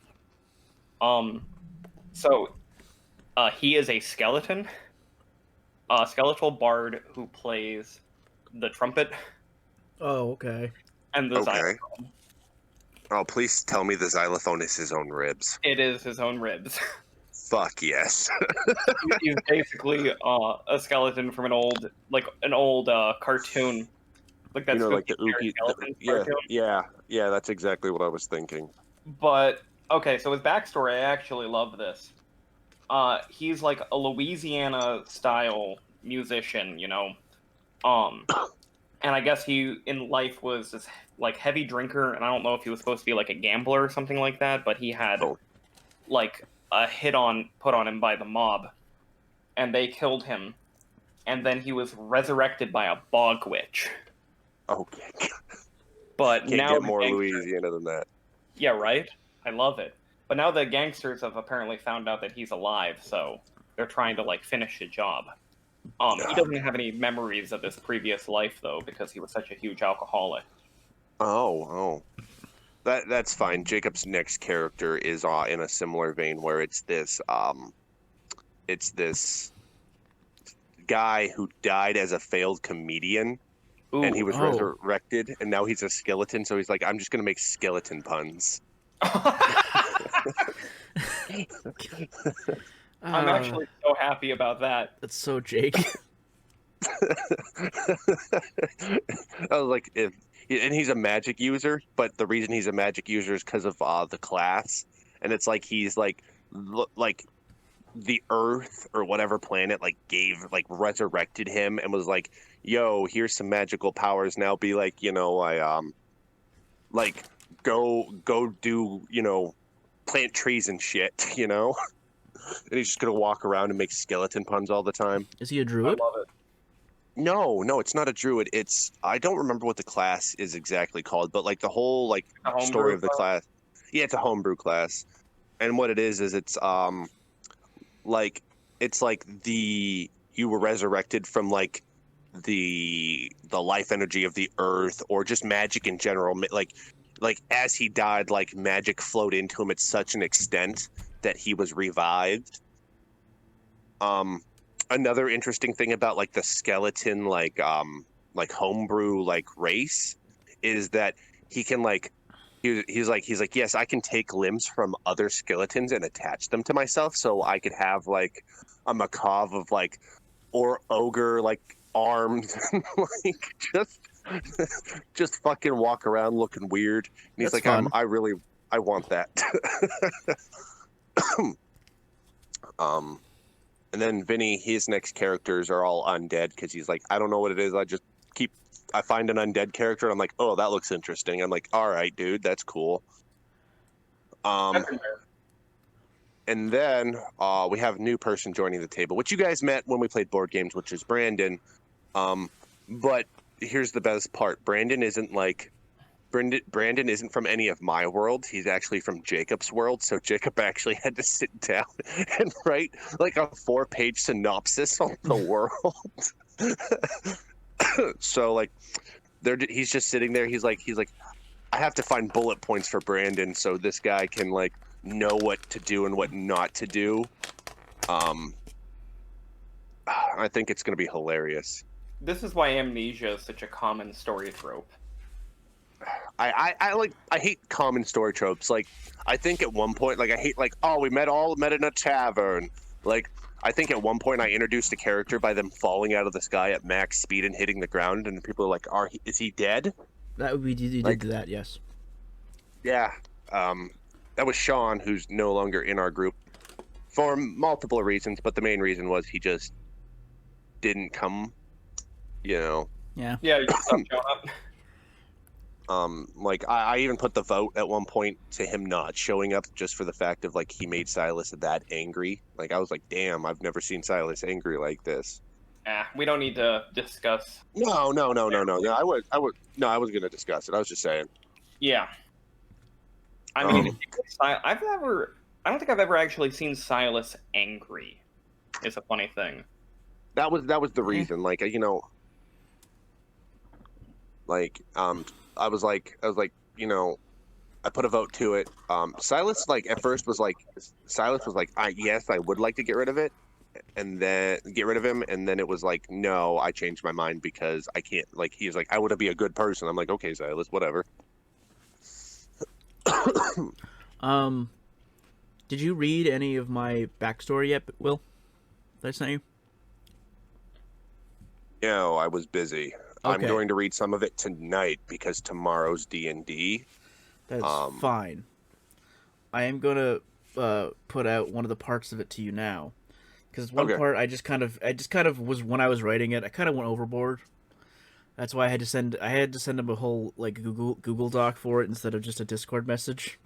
He is a skeleton, a skeletal bard who plays the trumpet. Oh, okay. And the okay. xylophone. Oh, please tell me the xylophone is his own ribs. It is his own ribs. Fuck yes. He's basically a skeleton from an old cartoon, like that's like the Ookie. cartoon. Yeah. That's exactly what I was thinking. But okay, so his backstory, I actually love this. He's like a Louisiana style musician, and I guess he in life was this heavy drinker, and I don't know if he was supposed to be like a gambler or something like that, but he had a hit put on him by the mob, and they killed him, and then he was resurrected by a bog witch. Okay. But Can't now get more Louisiana than that. Yeah, right? I love it. But now the gangsters have apparently found out that he's alive, so they're trying to finish the job. He doesn't have any memories of his previous life though, because he was such a huge alcoholic. Oh. That's fine. Jacob's next character is in a similar vein where it's this guy who died as a failed comedian, Ooh, and he was oh. resurrected, and now he's a skeleton. So he's like, I'm just gonna make skeleton puns. I'm actually so happy about that. That's so Jake. I was like, and he's a magic user, but the reason he's a magic user is because of the class, and it's like he's like the Earth or whatever planet resurrected him and was like, yo, here's some magical powers. Now be like, go do, plant trees and shit, and he's just gonna walk around and make skeleton puns all the time. Is he a I druid? love it. No, it's not a druid. I don't remember what the class is exactly called, but like the whole story of the class. Yeah, it's a homebrew class. And what it is it's you were resurrected from like the life energy of the earth, or just magic in general. Like as he died, like magic flowed into him at such an extent that he was revived. Another interesting thing about like the skeleton like homebrew like race is that he can like he's like yes, I can take limbs from other skeletons and attach them to myself, so I could have like a macabre of like or ogre like arms and like just fucking walk around looking weird. And he's That's like, fun. I want that. And then Vinny, his next characters are all undead because he's like, I don't know what it is. I find an undead character and I'm like, oh, that looks interesting. I'm like, all right, dude, that's cool. And then we have a new person joining the table, which you guys met when we played board games, which is Brandon. But here's the best part. Brandon isn't from any of my worlds. He's actually from Jacob's world. So Jacob actually had to sit down and write like a 4-page synopsis on the world. So like he's just sitting there. He's like, I have to find bullet points for Brandon so this guy can like know what to do and what not to do. I think it's going to be hilarious. This is why amnesia is such a common story trope. I hate common story tropes. Like, I think at one point, like, I hate, like, oh, we met in a tavern. Like, I think at one point I introduced a character by them falling out of the sky at max speed and hitting the ground, and people are like, is he dead? That would be you Like- did that, yes. Yeah. That was Sean, who's no longer in our group for multiple reasons, but the main reason was he just didn't come, Yeah. Yeah, you just stopped showing up. Like I even put the vote at one point to him not showing up just for the fact of like he made Silas that angry. Like I was like, damn, I've never seen Silas angry like this. We don't need to discuss. No. I was gonna discuss it. I was just saying. Yeah. I mean, I don't think I've ever actually seen Silas angry. It's a funny thing. That was the reason. Like I was like, I put a vote to it. Silas, like, at first was like, yes, I would like to get rid of it, and then get rid of him, and then it was like, no, I changed my mind because I can't, like, he's like, I want to be a good person. I'm like, okay, Silas, whatever. Did you read any of my backstory yet, Will? Did I sent you? No, I was busy. I'm Okay. going to read some of it tonight because tomorrow's D&D. That's fine. I am gonna put out one of the parts of it to you now, because one Okay. part I just kind of was when I was writing it, I kind of went overboard. That's why I had to send him a whole like Google Doc for it instead of just a Discord message.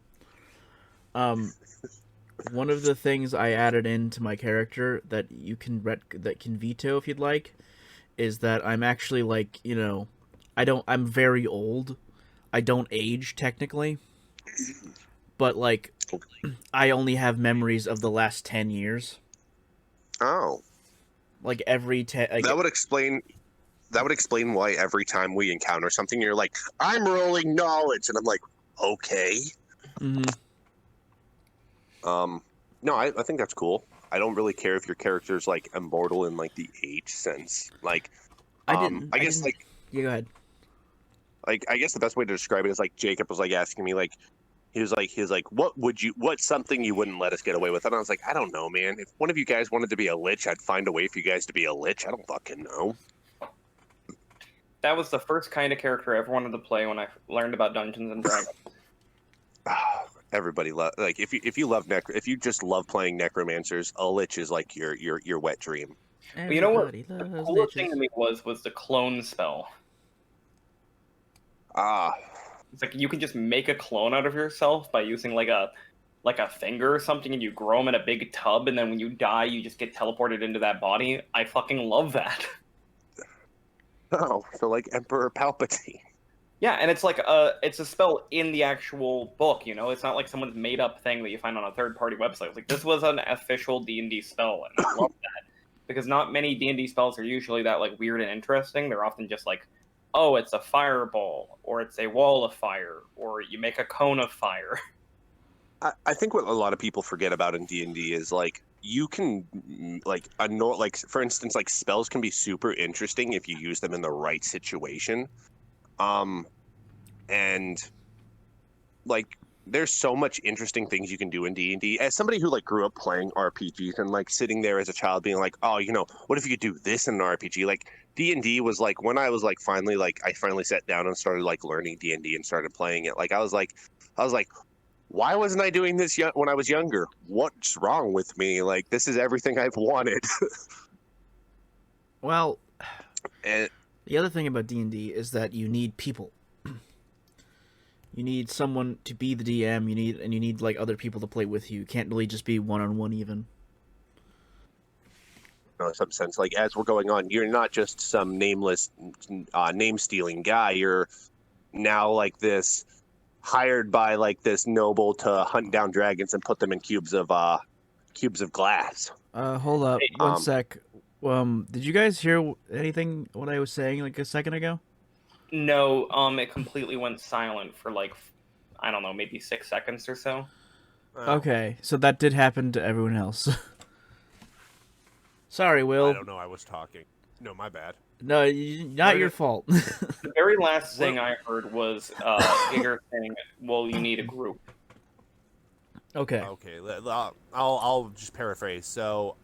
One of the things I added into my character that you can that can veto if you'd like is that I'm actually like, I'm very old. I don't age technically. But like I only have memories of the last 10 years. Oh. Like every 10 That would explain why every time we encounter something you're like, I'm rolling knowledge, and I'm like, okay. Mhm. No, I think that's cool. I don't really care if your character's like immortal in like the age sense. Like, I guess like yeah, go ahead. like I guess the best way to describe it is like Jacob was like asking me like he was like what's something you wouldn't let us get away with? And I was like, I don't know, man. If one of you guys wanted to be a lich, I'd find a way for you guys to be a lich. I don't fucking know. That was the first kind of character I ever wanted to play when I learned about Dungeons and Dragons. Everybody like if you just love playing necromancers, a lich is like your wet dream. But you know what? The coolest thing to me was the clone spell. It's like you can just make a clone out of yourself by using like a finger or something, and you grow them in a big tub, and then when you die, you just get teleported into that body. I fucking love that. Oh, so like Emperor Palpatine. Yeah, and it's like it's a spell in the actual book, you know? It's not like someone's made up thing that you find on a third-party website. It's like, this was an official D&D spell, and I love that. Because not many D&D spells are usually that like weird and interesting. They're often just like, oh, it's a fireball, or it's a wall of fire, or you make a cone of fire. I think what a lot of people forget about in D&D is like you can like for instance, like spells can be super interesting if you use them in the right situation. And like there's so much interesting things you can do in D&D. As somebody who like grew up playing RPGs and like sitting there as a child being like, oh, you know, what if you could do this in an RPG? Like D&D was like when I was like I finally sat down and started like learning D&D and started playing it. Like I was like, why wasn't I doing this when I was younger? What's wrong with me? Like this is everything I've wanted. Well, and the other thing about D&D is that you need people. You need someone to be the DM. You need like other people to play with you. You can't really just be one-on-one even. In some sense, like as we're going on, you're not just some nameless name-stealing guy. You're now like this hired by like this noble to hunt down dragons and put them in cubes of glass. Hold up, one sec. Did you guys hear anything what I was saying like a second ago? No, it completely went silent for like, I don't know, maybe 6 seconds or so. Okay, so that did happen to everyone else. Sorry, Will. I don't know. I was talking. No, my bad. No, not your fault. The very last thing I heard was Giger saying, well, you need a group. Okay. Okay, I'll just paraphrase. So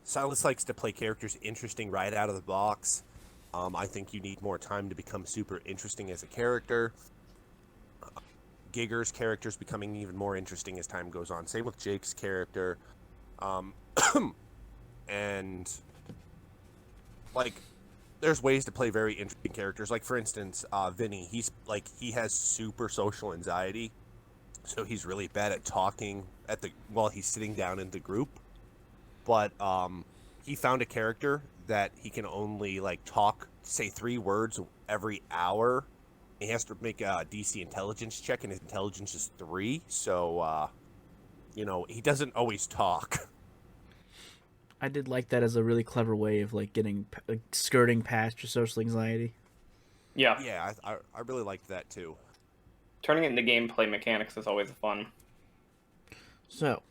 Silas likes to play characters interesting right out of the box. I think you need more time to become super interesting as a character. Giger's character is becoming even more interesting as time goes on. Same with Jake's character. And like there's ways to play very interesting characters. Like for instance, Vinny, he has super social anxiety. So he's really bad at talking while he's sitting down in the group. But he found a character that he can only like say 3 words every hour. He has to make a DC intelligence check, and his intelligence is 3. So, he doesn't always talk. I did like that as a really clever way of like skirting past your social anxiety. Yeah. Yeah, I really liked that too. Turning it into gameplay mechanics is always fun. So,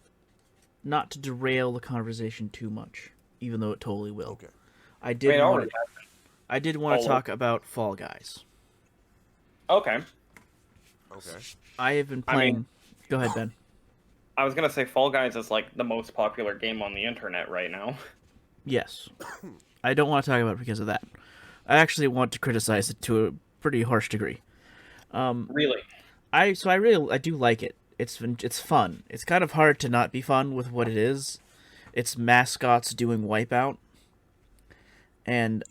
not to derail the conversation too much, even though it totally will. Okay. I did want to talk about Fall Guys. Okay. I have been playing... Go ahead, Ben. I was going to say Fall Guys is like the most popular game on the internet right now. Yes. I don't want to talk about it because of that. I actually want to criticize it to a pretty harsh degree. Really? I do like it. It's fun. It's kind of hard to not be fun with what it is. It's mascots doing Wipeout. And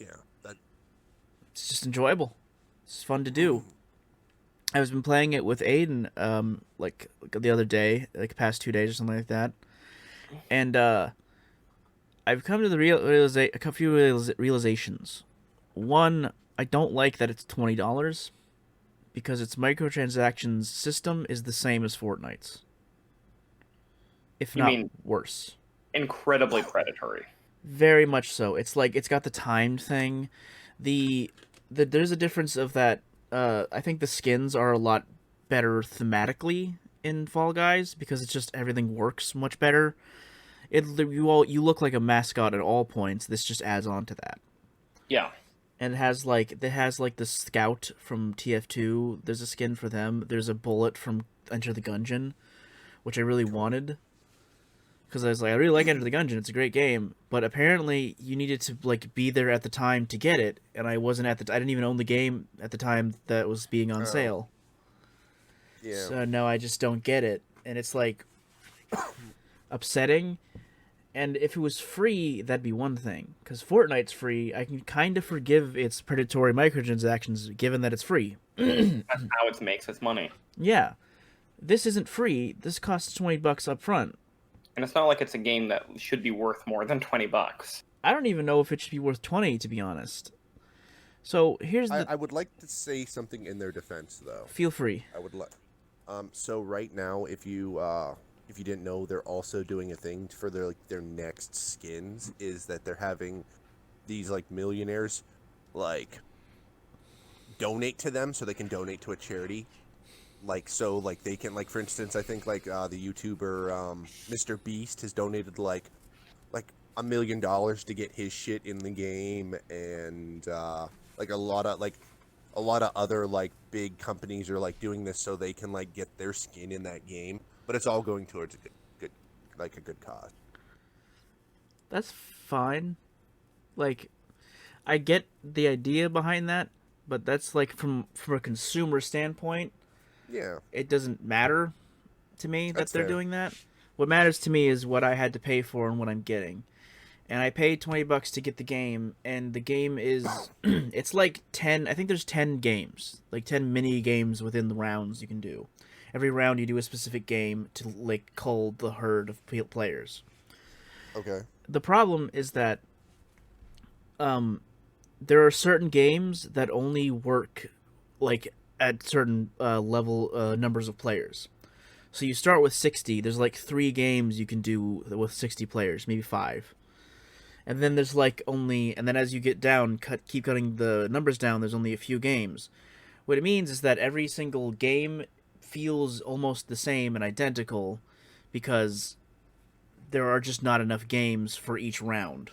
it's just enjoyable. It's fun to do. I've been playing it with Aiden, like the other day, like the past 2 days or something like that. And I've come to the a few realizations. One, I don't like that it's $20 because its microtransactions system is the same as Fortnite's, if not worse. Incredibly predatory. Very much so. It's like it's got the timed thing. There's a difference of that. I think the skins are a lot better thematically in Fall Guys because it's just everything works much better. You look like a mascot at all points. This just adds on to that. Yeah. And it has like the Scout from TF2. There's a skin for them. There's a Bullet from Enter the Gungeon, which I really wanted. Because I was like, I really like Enter the Gungeon. It's a great game, but apparently you needed to like be there at the time to get it, and I wasn't I didn't even own the game at the time that was being on sale. Yeah. So no, I just don't get it, and it's like upsetting. And if it was free, that'd be one thing. Because Fortnite's free, I can kind of forgive its predatory microtransactions, given that it's free. That's how it makes its money. Yeah, this isn't free. This costs $20 up front. And it's not like it's a game that should be worth more than $20. I don't even know if it should be worth 20, to be honest. So here's the. I would like to say something in their defense, though. Feel free. I would like. So right now, if you didn't know, they're also doing a thing for their next skins. Is that they're having these like millionaires like donate to them so they can donate to a charity. Like, so, like, they can, like, for instance, I think, like, the YouTuber, Mr. Beast has donated, like $1 million to get his shit in the game, and, like, a lot of other, like, big companies are, like, doing this so they can, like, get their skin in that game, but it's all going towards a good cause. That's fine. Like, I get the idea behind that, but that's, like, from a consumer standpoint, Yeah. it doesn't matter to me that they're fair. doing that. What matters to me is what I had to pay for and what I'm getting. And I paid $20 to get the game, and the game is it's like 10, I think there's 10 games, like 10 mini games within the rounds you can do. Every round you do a specific game to like cull the herd of players. Okay. The problem is that there are certain games that only work like at certain level numbers of players. So you start with 60. There's like 3 games you can do with 60 players, maybe 5. And then there's like only, and then as you get down, keep cutting the numbers down, there's only a few games. What it means is that every single game feels almost the same and identical because there are just not enough games for each round.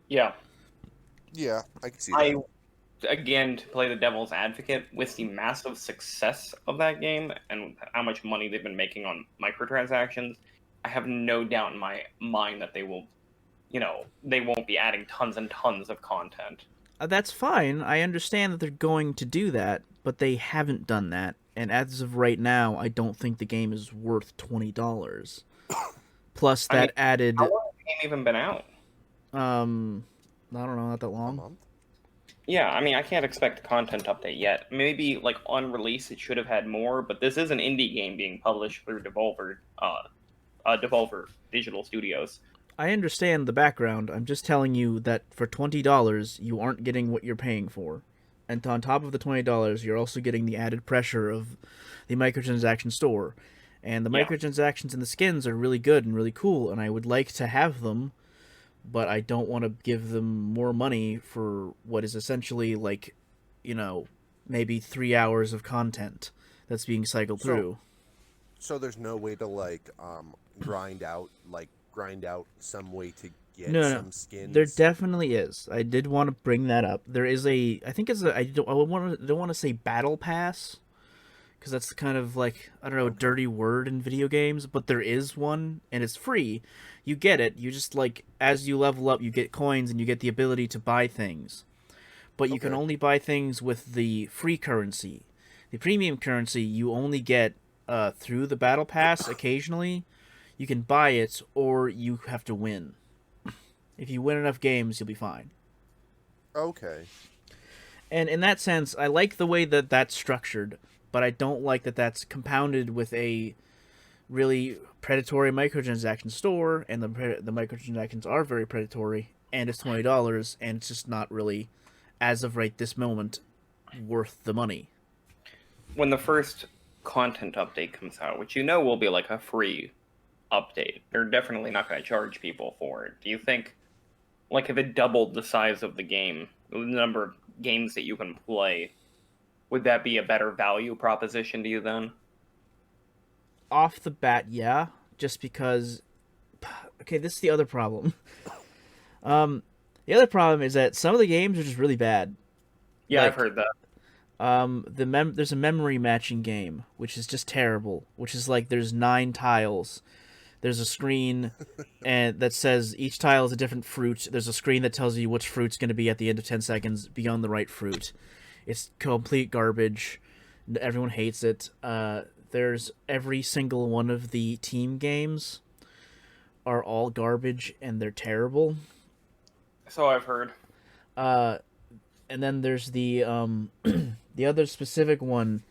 Yeah. Yeah, I can see that. Again, to play the devil's advocate, with the massive success of that game and how much money they've been making on microtransactions, I have no doubt in my mind that they will, they won't be adding tons and tons of content. That's fine. I understand that they're going to do that, but they haven't done that. And as of right now, I don't think the game is worth $20. Plus that added. How long has the game even been out? I don't know, not that long. A month? Yeah, I can't expect a content update yet. Maybe, like, on release it should have had more, but this is an indie game being published through Devolver Digital Studios. I understand the background. I'm just telling you that for $20, you aren't getting what you're paying for. And on top of the $20, you're also getting the added pressure of the microtransaction store. And the microtransactions and the skins are really good and really cool, and I would like to have them, but I don't want to give them more money for what is essentially like, maybe 3 hours of content that's being cycled through. So there's no way to like grind out some way to get some skins. There definitely is. I did want to bring that up. There is I don't want to say battle pass, because that's kind of like, I don't know, a dirty word in video games, but there is one, and it's free. You get it. You just, like, as you level up, you get coins, and you get the ability to buy things. But you can only buy things with the free currency. The premium currency, you only get through the battle pass occasionally. You can buy it, or you have to win. If you win enough games, you'll be fine. Okay. And in that sense, I like the way that that's structured, but I don't like that that's compounded with a really predatory microtransaction store, and the microtransactions are very predatory, and it's $20, and it's just not really, as of right this moment, worth the money. When the first content update comes out, which will be like a free update, they're definitely not going to charge people for it. Do you think, like, if it doubled the size of the game, the number of games that you can play, would that be a better value proposition to you then? Off the bat, yeah, just because Okay, this is the other problem. The other problem is that some of the games are just really bad. Yeah, Like, I've heard that. There's a memory matching game, which is just terrible. Which is like there's 9 tiles. There's a screen and that says each tile is a different fruit. There's a screen that tells you which fruit's going to be at the end of 10 seconds beyond the right fruit. It's complete garbage. Everyone hates it. There's every single one of the team games are all garbage and they're terrible. So I've heard. And then there's the the other specific one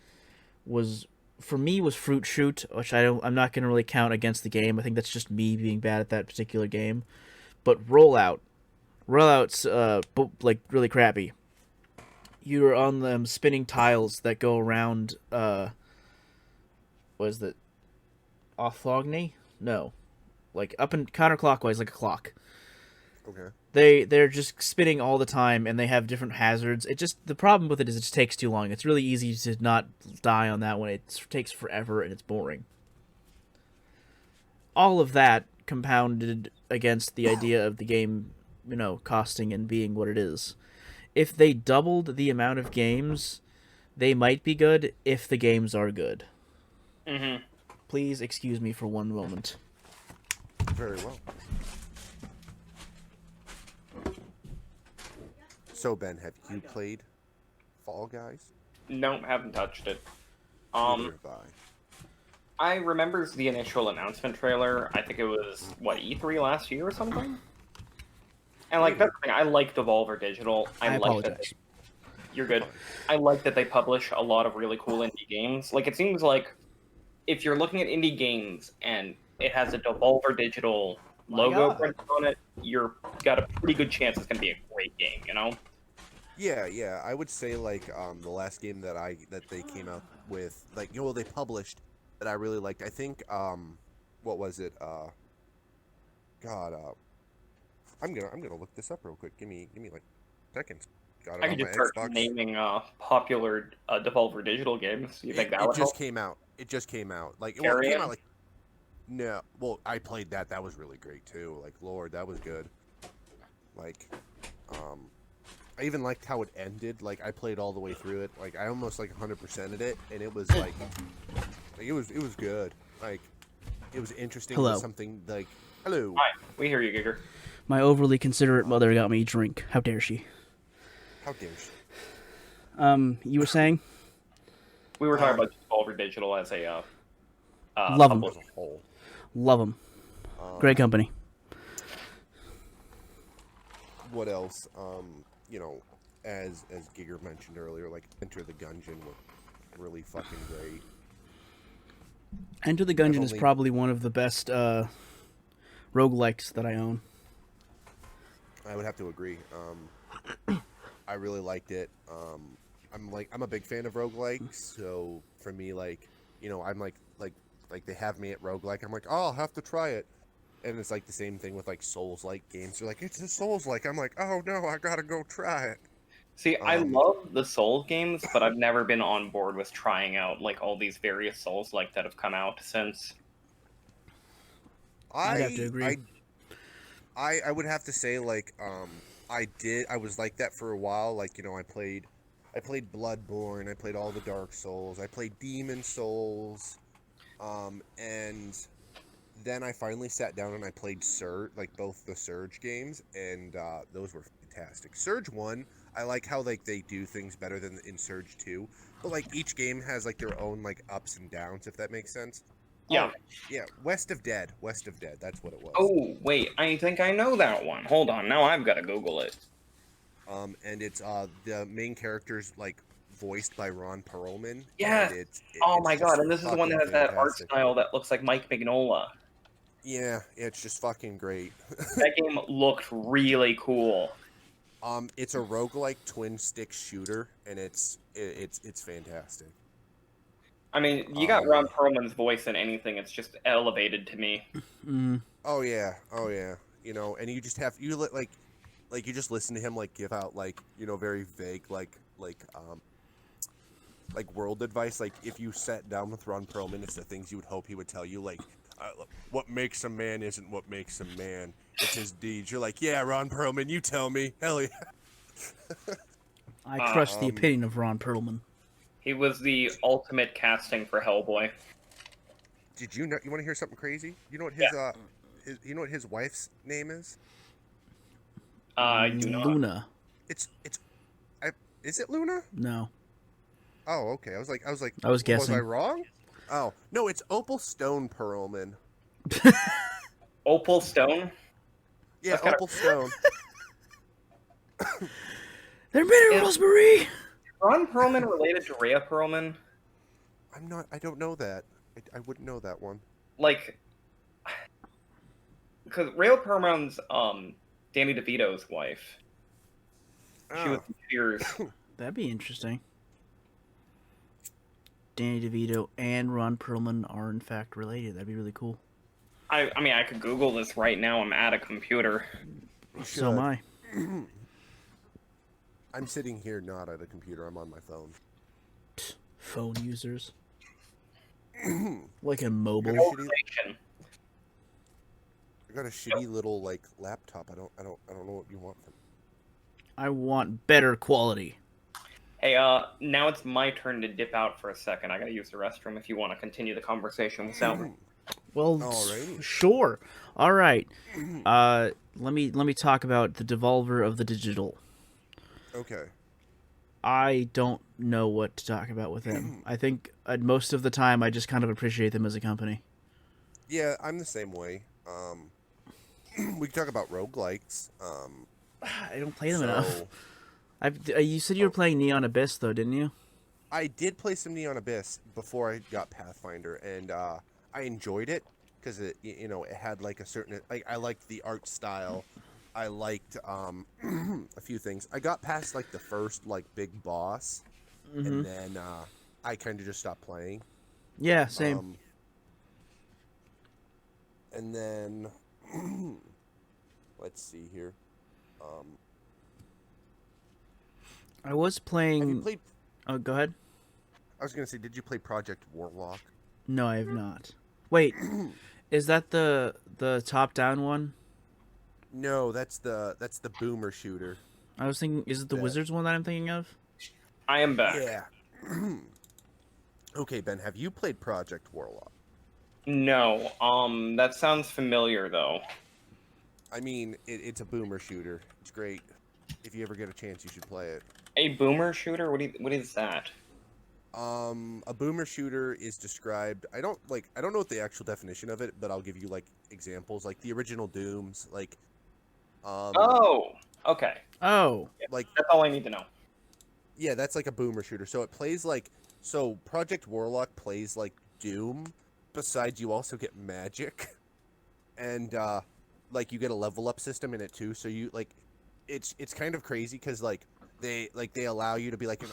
was Fruit Shoot, which I'm not going to really count against the game. I think that's just me being bad at that particular game. But Rollout's like really crappy. You're on them spinning tiles that go around what is that? Orthogony? No. Like up and counterclockwise like a clock. Okay. They're just spinning all the time, and they have different hazards. The problem with it is it just takes too long. It's really easy to not die on that one. It takes forever, and it's boring. All of that compounded against the idea of the game, costing and being what it is. If they doubled the amount of games, they might be good if the games are good. Mm-hmm. Please excuse me for one moment. Very well. So Ben, have you played Fall Guys? No, haven't touched it. Neither have I remember the initial announcement trailer. I think it was E3 last year or something. And like that's the thing, I like Devolver Digital. I like apologize. that you're good. I like that they publish a lot of really cool indie games. Like it seems like if you're looking at indie games and it has a Devolver Digital logo printed on it, you've got a pretty good chance it's going to be a great game. Yeah. I would say like the last game that they came out with, like they published that I really liked. I think what was it? I'm gonna look this up real quick. Give me like seconds. Got it I on could my just start Xbox. naming popular Devolver Digital games. You think that would help? It just came out. Like it Carrion? came out like no. Well, I played that. That was really great too. Like Lord, that was good. Like, I even liked how it ended. Like I played all the way through it. Like I almost like 100%ed it, and it was like it was good. Like it was interesting. Hello. It was something like hello. Hi, we hear you, Giger. My overly considerate mother got me a drink. How dare she? How dare she? You were saying? We were talking about Devolver Digital as a Love 'em. As a whole. Love them. Great company. What else? As Giger mentioned earlier, like Enter the Gungeon were really fucking great. Enter the Gungeon is probably one of the best roguelikes that I own. I would have to agree. I really liked it. I'm a big fan of roguelikes, so for me, I'm like they have me at roguelike. I'm like, oh, I'll have to try it. And it's like the same thing with like Souls-like games. They're like, it's a Souls-like. I'm like, oh no, I gotta go try it. See, I love the Souls games, but I've never been on board with trying out like all these various Souls-like that have come out since. I have to agree. I would have to say I was like that for a while. Like I played Bloodborne. I played all the Dark Souls. I played Demon Souls. And then I finally sat down and I played Surge, like both the Surge games, and those were fantastic. Surge 1, I like how they do things better than in Surge 2, but like each game has like their own like ups and downs, if that makes sense. Yeah. Yeah, West of Dead, that's what it was. Oh, wait, I think I know that one. Hold on, now I've got to Google it. And it's the main character's like voiced by Ron Perlman. Yeah. Oh my god, and this is the one that has that art style that looks like Mike Mignola. Yeah, it's just fucking great. That game looked really cool. It's a roguelike twin stick shooter, and it's fantastic. I mean, you got Ron Perlman's voice in anything; it's just elevated to me. Oh yeah. And you just have you just listen to him like give out very vague like world advice. Like if you sat down with Ron Perlman, it's the things you would hope he would tell you. Like what makes a man isn't what makes a man. It's his deeds. You're like, yeah, Ron Perlman, you tell me. Hell yeah. I trust the opinion of Ron Perlman. He was the ultimate casting for Hellboy. Did you know? You want to hear something crazy? You know what you know what his wife's name is? I do not. Luna. Is it Luna? No. Oh, okay. I was like, I was guessing. Was I wrong? Oh no, it's Opal Stone Perlman. Opal Stone? Yeah, Opal Stone. They're made of Rosemary. Ron Perlman related to Rhea Perlman? I'm not. I don't know that. I wouldn't know that one. Like, because Rhea Perlman's Danny DeVito's wife. She was in Cheers. That'd be interesting. Danny DeVito and Ron Perlman are in fact related. That'd be really cool. I mean, I could Google this right now. I'm at a computer. So am I. I'm sitting here not at a computer. I'm on my phone. Phone users. Like a mobile. Organization. I got a shitty little like laptop. I don't know what you want from me. I want better quality. Hey, now it's my turn to dip out for a second. I gotta use the restroom if you want to continue the conversation without me. Well, Alrighty. sure. All right. Let me talk about the Devolver of the Digital. Okay. I don't know what to talk about with them. I think most of the time I just kind of appreciate them as a company. Yeah, I'm the same way. We can talk about roguelikes. I don't play them enough. You said you were playing Neon Abyss, though, didn't you? I did play some Neon Abyss before I got Pathfinder, and I enjoyed it because it had like a certain I liked the art style. I liked a few things. I got past like the first like big boss, and then I kind of just stopped playing. Yeah, same. And then let's see here. I was playing. Have you played? Oh, go ahead. I was gonna say, did you play Project Warlock? No, I have not. Wait, is that the top-down one? No, that's the boomer shooter. I was thinking, is it the Wizards one that I'm thinking of? I am back. Yeah. Okay, Ben, have you played Project Warlock? No. That sounds familiar though. I mean, it's a boomer shooter. It's great. If you ever get a chance, you should play it. A boomer shooter? What is that? A boomer shooter is described. I don't know what the actual definition of it, but I'll give you like examples, like the original Dooms, like. Oh. Okay. Oh. Like that's all I need to know. Yeah, that's like a boomer shooter. So it plays like Project Warlock plays like Doom. Besides, you also get magic, and like you get a level up system in it too. So you like, it's kind of crazy because like they allow you to be like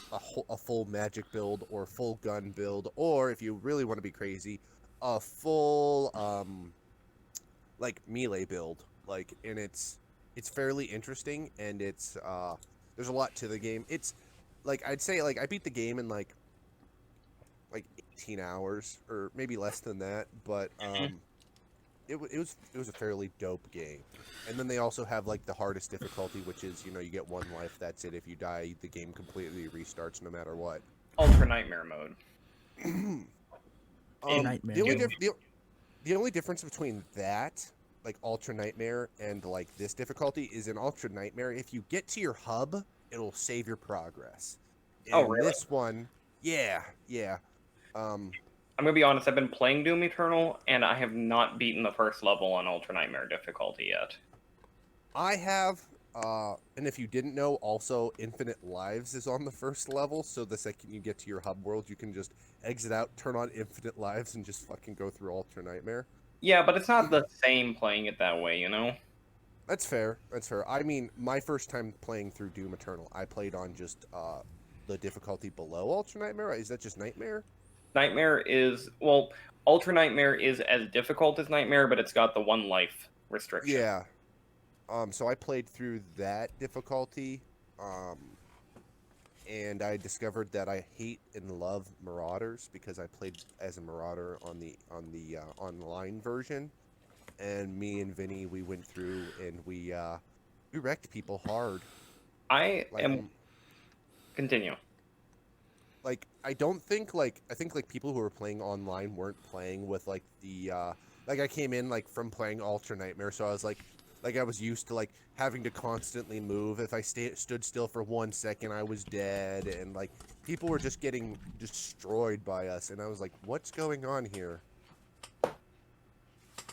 a full magic build or full gun build, or if you really want to be crazy, a full like melee build. Like, and it's fairly interesting, and it's there's a lot to the game. It's like I'd say like I beat the game in like 18 hours or maybe less than that, but it was a fairly dope game. And then they also have like the hardest difficulty, which is you get one life. That's it. If you die, the game completely restarts no matter what. Ultra Nightmare mode. Nightmare. The only difference between that, like Ultra Nightmare, and like this difficulty is in Ultra Nightmare, if you get to your hub, it'll save your progress. Oh, really? This one, yeah. I'm gonna be honest. I've been playing Doom Eternal, and I have not beaten the first level on Ultra Nightmare difficulty yet. I have, and if you didn't know, also Infinite Lives is on the first level. So the second you get to your hub world, you can just exit out, turn on Infinite Lives, and just fucking go through Ultra Nightmare. Yeah, but it's not the same playing it that way, you know? That's fair. I mean, my first time playing through Doom Eternal, I played on just the difficulty below Ultra Nightmare. Is that just Nightmare? Ultra Nightmare is as difficult as Nightmare, but it's got the one life restriction. Yeah. So I played through that difficulty, and I discovered that I hate and love Marauders because I played as a Marauder on the online version, and me and Vinny, we went through and we wrecked people hard. I Like am. Continue. like I don't think like I think like people who were playing online weren't playing with like the like I came in like from playing Ultra Nightmare, so I was like I was used to like having to constantly move. If I stood still for 1 second, I was dead, and like people were just getting destroyed by us, and I was like, what's going on here?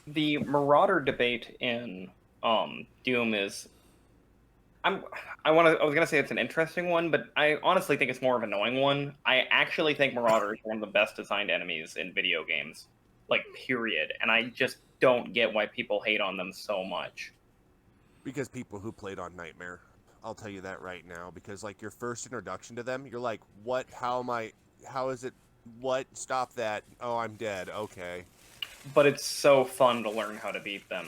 The Marauder debate in Doom is. I was gonna say it's an interesting one, but I honestly think it's more of an annoying one. I actually think Marauders are one of the best designed enemies in video games, like period. And I just don't get why people hate on them so much. Because people who played on Nightmare, I'll tell you that right now. Because like your first introduction to them, you're like, what? How am I? How is it? What? Stop that! Oh, I'm dead. Okay. But it's so fun to learn how to beat them,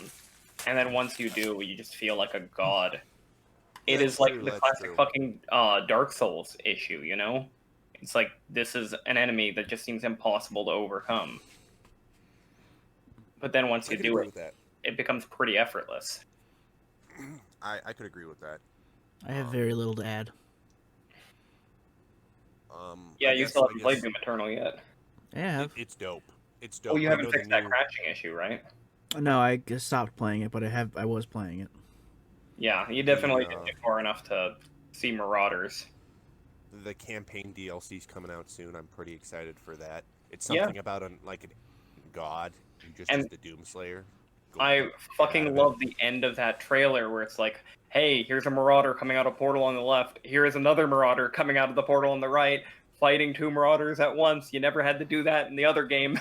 and then once you do, you just feel like a god. It That's is like true, the that's classic true. fucking Dark Souls issue, you know? It's like this is an enemy that just seems impossible to overcome. But then once I you could do agree it, with that. it becomes pretty effortless. I could agree with that. I have very little to add. Yeah, I you guess, still I haven't guess played Doom Eternal yet. Yeah, I have. it's dope. It's Oh, dope. you I haven't know the fixed that new. crashing issue, right? No, I just stopped playing it, but I was playing it. Yeah, you definitely The, didn't get far enough to see Marauders. the campaign DLC's coming out soon. I'm pretty excited for that. It's Yeah. something about like a god who just And is the Doomslayer. I fucking love the end of that trailer where it's like, hey, here's a Marauder coming out of portal on the left. Here is another Marauder coming out of the portal on the right, fighting two Marauders at once. You never had to do that in the other game.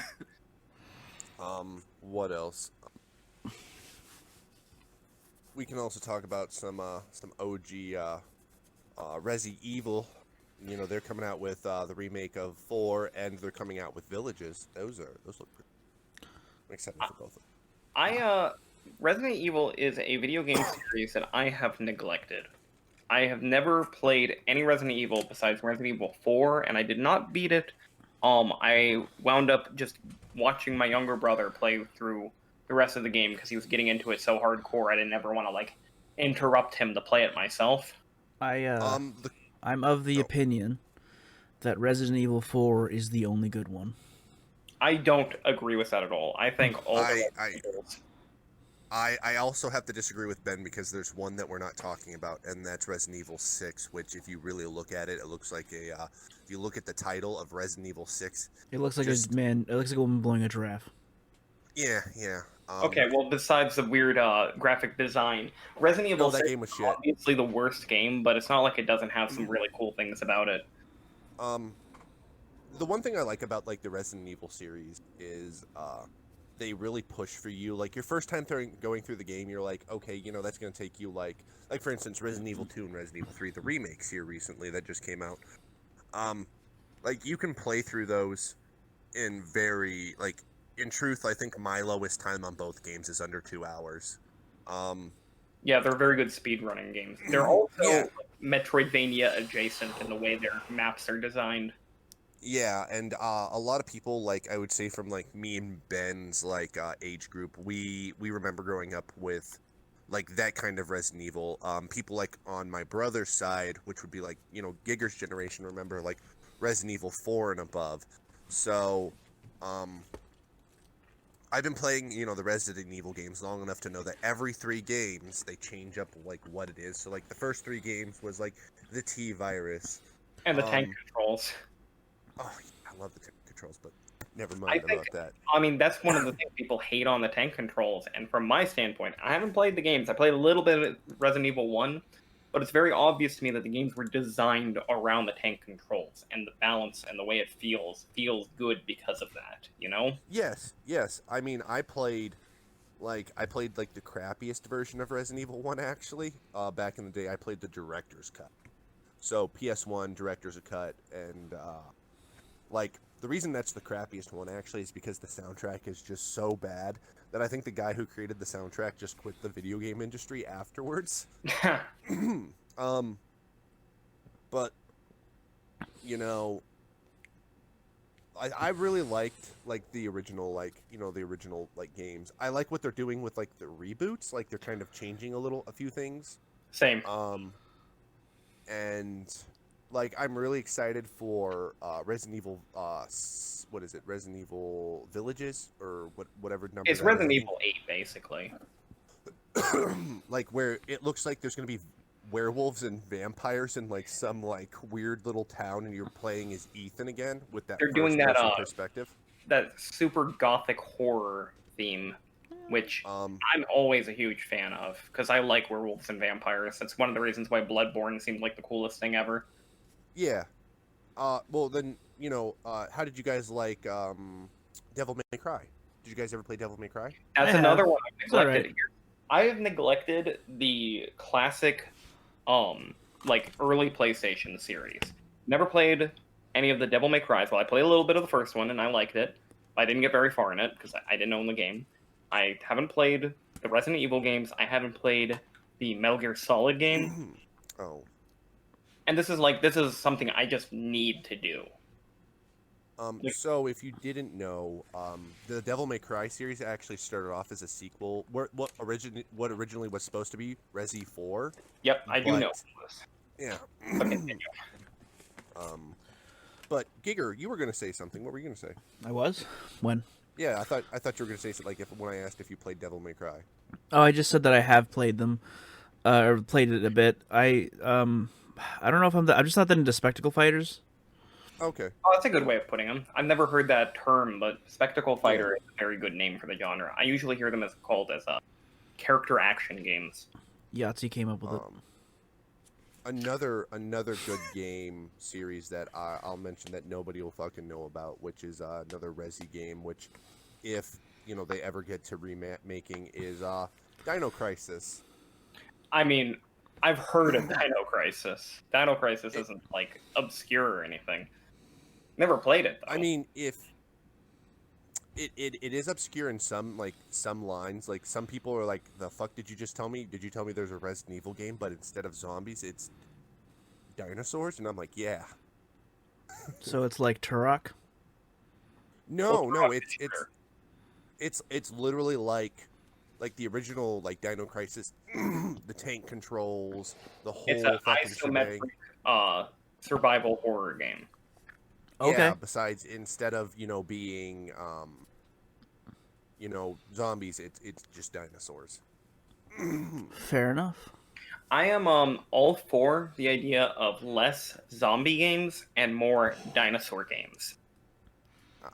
What else? We can also talk about some OG Resi Evil. You know, they're coming out with the remake of 4, and they're coming out with Villages. Those look pretty. I'm excited for both of them. Resident Evil is a video game series that I have neglected. I have never played any Resident Evil besides Resident Evil 4, and I did not beat it. I wound up just watching my younger brother play through the rest of the game because he was getting into it so hardcore. I didn't ever want to like interrupt him to play it myself. I'm of the Oh. opinion that Resident Evil 4 is the only good one. I don't agree with that at all. I think all I also have to disagree with Ben because there's one that we're not talking about, and that's Resident Evil 6, which if you really look at it, it looks like if you look at the title of Resident Evil 6... It looks like just- it looks like a woman blowing a giraffe. Yeah. Okay, well, besides the weird graphic design, Resident Evil that 6 game was is shit. obviously the worst game, but it's not like it doesn't have some really cool things about it. The one thing I like about like the Resident Evil series is they really push for you. Like your first time going through the game, you're like, okay, you know, that's going to take you like for instance, Resident Evil 2 and Resident Evil 3, the remakes here recently that just came out. Like you can play through those in very like in truth, I think my lowest time on both games is under 2 hours. Yeah, they're very good speedrunning games. They're also Yeah. Metroidvania adjacent in the way their maps are designed. Yeah, and a lot of people, like I would say from like me and Ben's like age group, we remember growing up with like that kind of Resident Evil. People like on my brother's side, which would be like, you know, Giger's generation, remember like Resident Evil 4 and above. So, I've been playing, you know, the Resident Evil games long enough to know that every 3 games they change up like what it is. So like the first 3 games was like the T virus. And the tank controls. Oh, yeah, I love the controls, but never mind about that. I mean, that's one of the things people hate on the tank controls. And from my standpoint, I haven't played the games. I played a little bit of Resident Evil 1, but it's very obvious to me that the games were designed around the tank controls, and the balance and the way it feels good because of that, you know? Yes. I mean, I played like the crappiest version of Resident Evil 1 actually. Back in the day, I played the director's cut. So PS1 director's cut, and like the reason that's the crappiest one actually is because the soundtrack is just so bad that I think the guy who created the soundtrack just quit the video game industry afterwards. But you know, I really liked like the original games. I like what they're doing with like the reboots. Like they're kind of changing a few things. Same. And like I'm really excited for Resident Evil. What is it? Resident Evil Villages or whatever number. It's Resident Evil 8, basically. Like where it looks like there's gonna be werewolves and vampires in like some like weird little town, and you're playing as Ethan again with that They're doing that perspective. That super gothic horror theme, which I'm always a huge fan of because I like werewolves and vampires. That's one of the reasons why Bloodborne seemed like the coolest thing ever. Yeah. Well then, how did you guys like Devil May Cry? Did you guys ever play Devil May Cry? That's another one I've neglected. Right. I have neglected the classic, like early PlayStation series. Never played any of the Devil May Cries. Well, I played a little bit of the first one and I liked it. I didn't get very far in it because I didn't own the game. I haven't played the Resident Evil games. I haven't played the Metal Gear Solid game. Oh. And this is something I just need to do. So if you didn't know, the Devil May Cry series actually started off as a sequel. What originally was supposed to be Resi 4. Yep, I do know this. Yeah. Okay, but Giger, you were going to say something. What were you going to say? I was? When? Yeah, I thought you were going to say something like when I asked if you played Devil May Cry. Oh, I just said that I have played them, or played it a bit. I don't know if I'm just not that into spectacle fighters. Okay. Oh, that's a good way of putting them. I've never heard that term, but spectacle fighter is a very good name for the genre. I usually hear them called as character action games. Yahtzee came up with it. Another good game series that I'll mention that nobody will fucking know about, which is another Resi game, which if they ever get to remaking is Dino Crisis. I mean, I've heard of Dino Crisis. Dino Crisis isn't like obscure or anything. Never played it though. I mean, if it is obscure in some lines. Like some people are like, "The fuck did you just tell me? Did you tell me there's a Resident Evil game, but instead of zombies, it's dinosaurs?" And I'm like, "Yeah." So it's like Turok? No, it's literally like the original Dino Crisis, the tank controls, the whole it's an fucking shebang. isometric survival horror game. Okay. Yeah, besides instead of being zombies, it's just dinosaurs. Fair enough. I am all for the idea of less zombie games and more dinosaur games.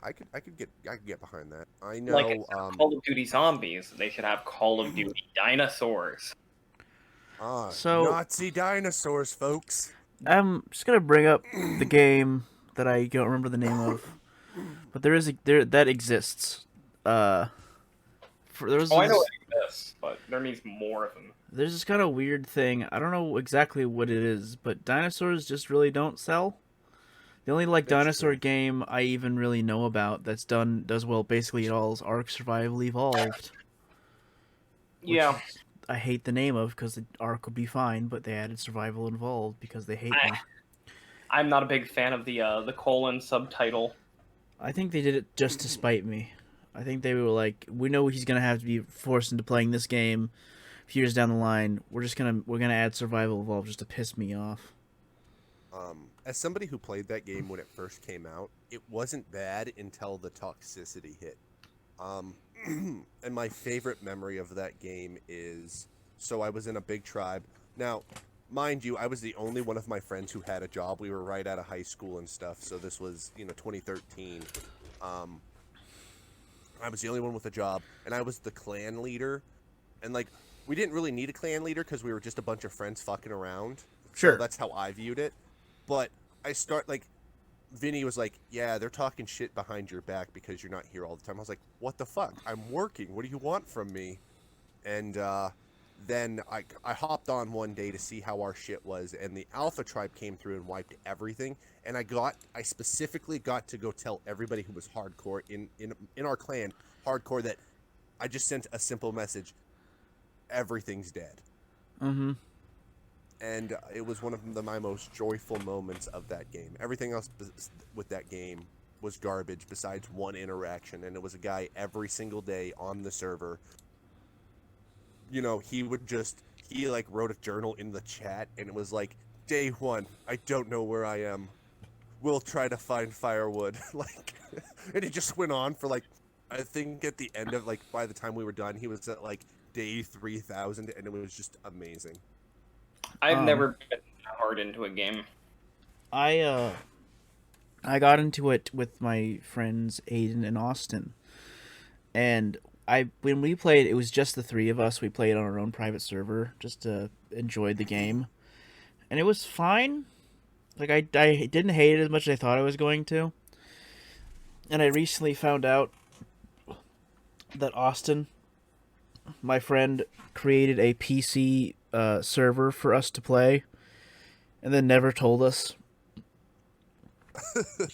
I could get behind that. I know. Like instead of Call of Duty Zombies, they should have Call of Duty Dinosaurs. So Nazi dinosaurs, folks. I'm just gonna bring up the game that I don't remember the name of, but that exists. I know it exists, but there needs more of them. There's this kind of weird thing. I don't know exactly what it is, but dinosaurs just really don't sell. The only dinosaur game I even really know about that's does well basically at all is Ark Survival Evolved. Yeah. I hate the name of because the Ark would be fine, but they added Survival Involved because they hate me. I'm not a big fan of the colon subtitle. I think they did it just to spite me. I think they were like, we know he's gonna have to be forced into playing this game a few years down the line. We're gonna add Survival Evolved just to piss me off. As somebody who played that game when it first came out, it wasn't bad until the toxicity hit. And my favorite memory of that game is, so I was in a big tribe. Now, mind you, I was the only one of my friends who had a job. We were right out of high school and stuff, so this was, 2013. I was the only one with a job, and I was the clan leader. And, we didn't really need a clan leader because we were just a bunch of friends fucking around. Sure. So that's how I viewed it. But Vinny was like, "Yeah, they're talking shit behind your back because you're not here all the time." I was like, "What the fuck? I'm working. What do you want from me?" And then I hopped on one day to see how our shit was, and the Alpha Tribe came through and wiped everything. And I specifically got to go tell everybody who was hardcore in our clan, hardcore, that I just sent a simple message: everything's dead. Mm-hmm. and it was one of my most joyful moments of that game. Everything else with that game was garbage besides one interaction, and it was a guy every single day on the server. You know, he like wrote a journal in the chat, and it was like, day 1, I don't know where I am. We'll try to find firewood. Like, and he just went on for like, I think at the end of like, by the time we were done, he was at like day 3,000, and it was just amazing. I've never been that hard into a game. I got into it with my friends Aiden and Austin, and when we played, it was just the three of us. We played on our own private server just to enjoy the game, and it was fine. Like I didn't hate it as much as I thought I was going to, and I recently found out that Austin, my friend, created a PC server for us to play, and then never told us.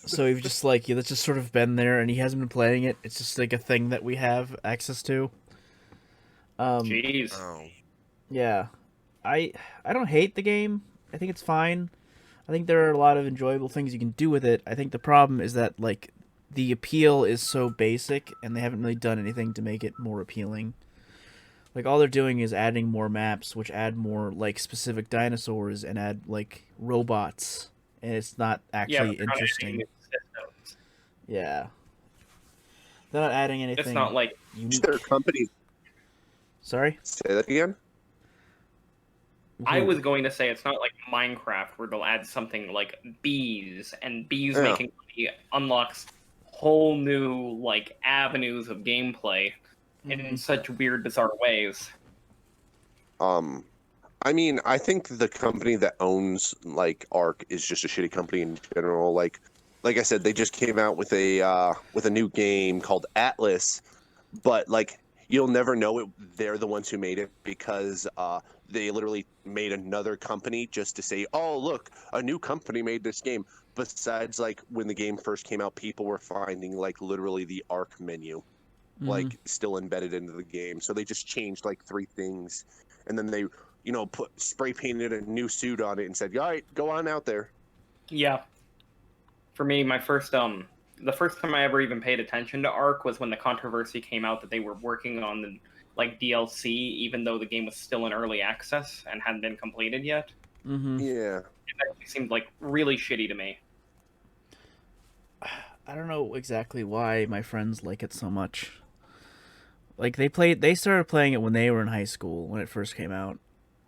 So we've just like, yeah, that's just sort of been there, and he hasn't been playing it. It's just like a thing that we have access to. Jeez. Oh. Yeah, I don't hate the game. I think it's fine. I think there are a lot of enjoyable things you can do with it. I think the problem is that like the appeal is so basic, and they haven't really done anything to make it more appealing. Like all they're doing is adding more maps, which add more like specific dinosaurs and add like robots, and it's not actually interesting. Yeah, they're not adding anything. It's not like unique. Their company. Sorry? Say that again? I was going to say it's not like Minecraft where they'll add something like bees, and bees making money unlocks whole new like avenues of gameplay in such weird, bizarre ways. I mean, I think the company that owns like Ark is just a shitty company in general. Like I said, they just came out with a new game called Atlas, but like you'll never know it. They're the ones who made it because they literally made another company just to say, "Oh, look, a new company made this game." Besides, like when the game first came out, people were finding like literally the Ark menu, like still embedded into the game. So they just changed like 3 things, and then they, put spray painted a new suit on it and said, "All right, go on out there." Yeah. For me, the first time I ever even paid attention to Ark was when the controversy came out that they were working on the like DLC, even though the game was still in early access and hadn't been completed yet. Yeah. It actually seemed like really shitty to me. I don't know exactly why my friends like it so much. Like they started playing it when they were in high school when it first came out,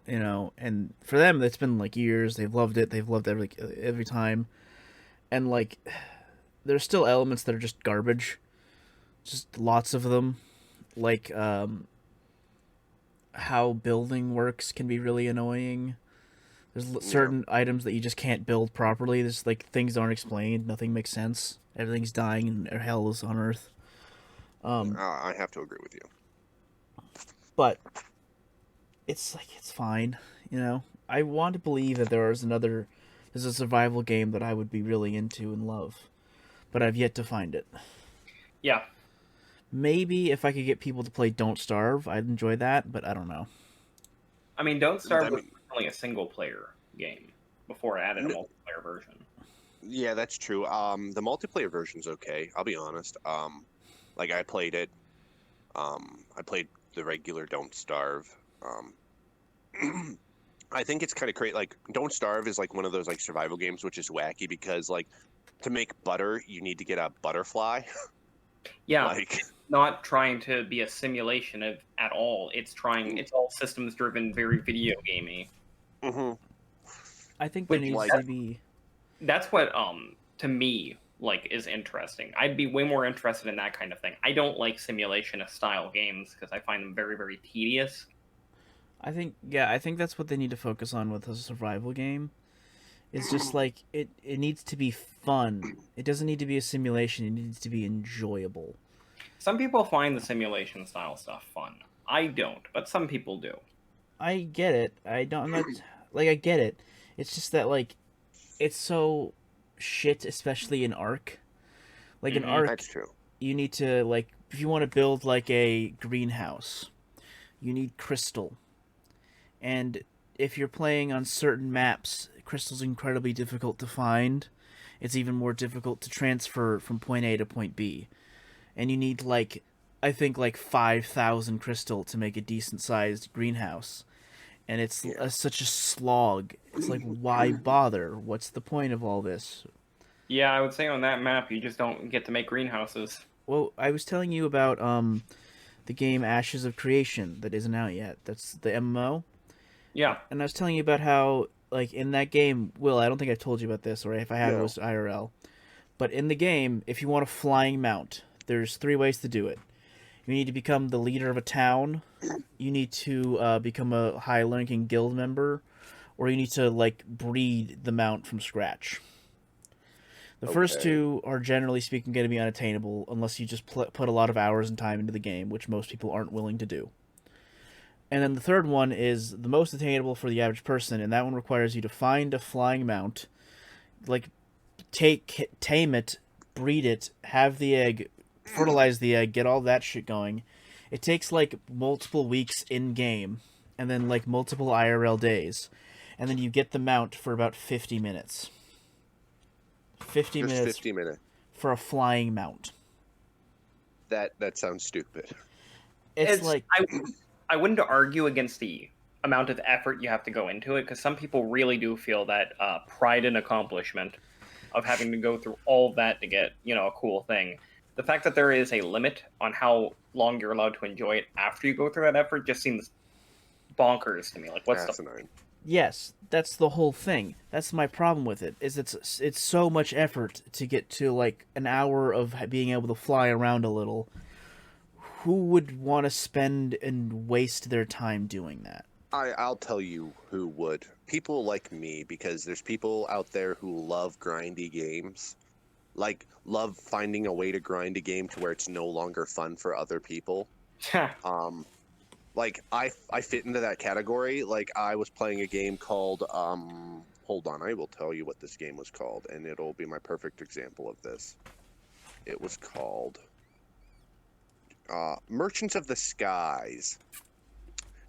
and for them it's been like years. They've loved it. They've loved every time, and like there's still elements that are just garbage, just lots of them, like how building works can be really annoying. There's certain items that you just can't build properly. There's like things aren't explained. Nothing makes sense. Everything's dying and hell is on Earth. I have to agree with you. But it's fine. I want to believe that there's a survival game that I would be really into and love, but I've yet to find it. Yeah. Maybe if I could get people to play Don't Starve, I'd enjoy that, but I don't know. I mean, Don't Starve was only a single-player game before it added a multiplayer version. Yeah, that's true. The multiplayer version's okay. I'll be honest. Like I played it. I played the regular Don't Starve. I think it's kind of great. Like Don't Starve is like one of those like survival games, which is wacky because like to make butter, you need to get a butterfly. Yeah, it's not trying to be a simulation at all. It's all systems driven, very video gamey. I think there needs to be. That's what to me like is interesting. I'd be way more interested in that kind of thing. I don't like simulation style games because I find them very, very tedious. I think that's what they need to focus on with a survival game. It's just like it needs to be fun. It doesn't need to be a simulation. It needs to be enjoyable. Some people find the simulation style stuff fun. I don't, but some people do. I get it. I get it. It's just that like it's so shit, especially in Ark. Like in Ark, that's true. You need to like if you want to build like a greenhouse, you need crystal. And if you're playing on certain maps, crystal's incredibly difficult to find. It's even more difficult to transfer from point A to point B. And you need I think 5,000 crystal to make a decent sized greenhouse. And it's such a slog. It's like, why bother? What's the point of all this? Yeah, I would say on that map, you just don't get to make greenhouses. Well, I was telling you about the game Ashes of Creation that isn't out yet. That's the MMO. Yeah. And I was telling you about how, in that game, Will, I don't think I told you about this, or if I have, it was IRL. But in the game, if you want a flying mount, there's 3 ways to do it. You need to become the leader of a town, you need to become a high-ranking guild member, or you need to, breed the mount from scratch. The first 2 are, generally speaking, going to be unattainable unless you just put a lot of hours and time into the game, which most people aren't willing to do. And then the third one is the most attainable for the average person, and that one requires you to find a flying mount, tame it, breed it, have the egg, fertilize the egg, get all that shit going. It takes multiple weeks in game, and then multiple IRL days, and then you get the mount for about 50 minutes. 50 minutes for a flying mount. That sounds stupid. It's I wouldn't argue against the amount of effort you have to go into it, because some people really do feel that pride and accomplishment of having to go through all that to get, a cool thing. The fact that there is a limit on how long you're allowed to enjoy it after you go through that effort just seems bonkers to me. What's the... Yes, that's the whole thing. That's my problem with it. Is it's so much effort to get to an hour of being able to fly around a little. Who would want to spend and waste their time doing that? I'll tell you who would. People like me, because there's people out there who love grindy games. Love finding a way to grind a game to where it's no longer fun for other people. I fit into that category. I was playing a game called, hold on, I will tell you what this game was called, and it'll be my perfect example of this. It was called Merchants of the Skies.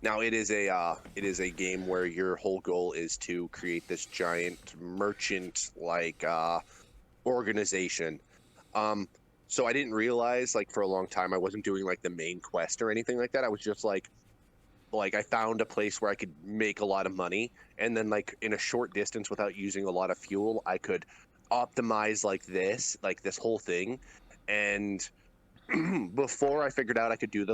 Now it is a game where your whole goal is to create this giant merchant organization. So I didn't realize for a long time I wasn't doing the main quest or anything like that. I was just I found a place where I could make a lot of money, and then in a short distance without using a lot of fuel, I could optimize this whole thing. And before I figured out I could do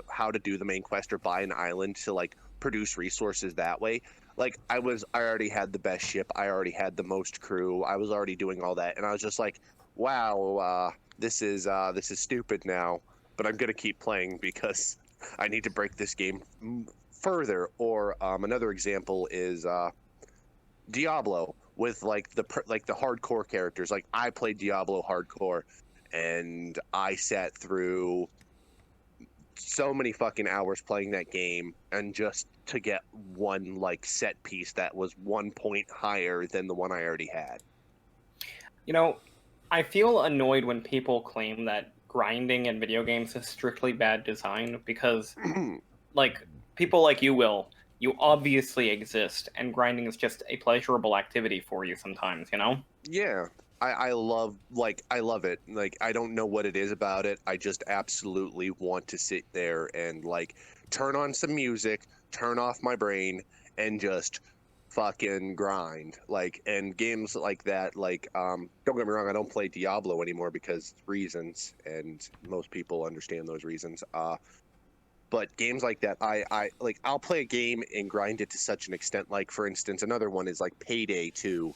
how to do the main quest or buy an island to produce resources that way, I already had the best ship, I already had the most crew, I was already doing all that, and I was just wow, this is stupid now, but I'm gonna keep playing because I need to break this game further. Or another example is Diablo with the hardcore characters. I played Diablo hardcore, and I sat through so many fucking hours playing that game, and just to get one set piece that was 1 point higher than the one I already had. I feel annoyed when people claim that grinding in video games is strictly bad design, because people like you, Will, you obviously exist, and grinding is just a pleasurable activity for you sometimes, Yeah. I love it. I don't know what it is about it. I just absolutely want to sit there and turn on some music, turn off my brain, and just fucking grind. And games like that, don't get me wrong, I don't play Diablo anymore because reasons, and most people understand those reasons. But games like that, I'll play a game and grind it to such an extent. For instance, another one is Payday 2.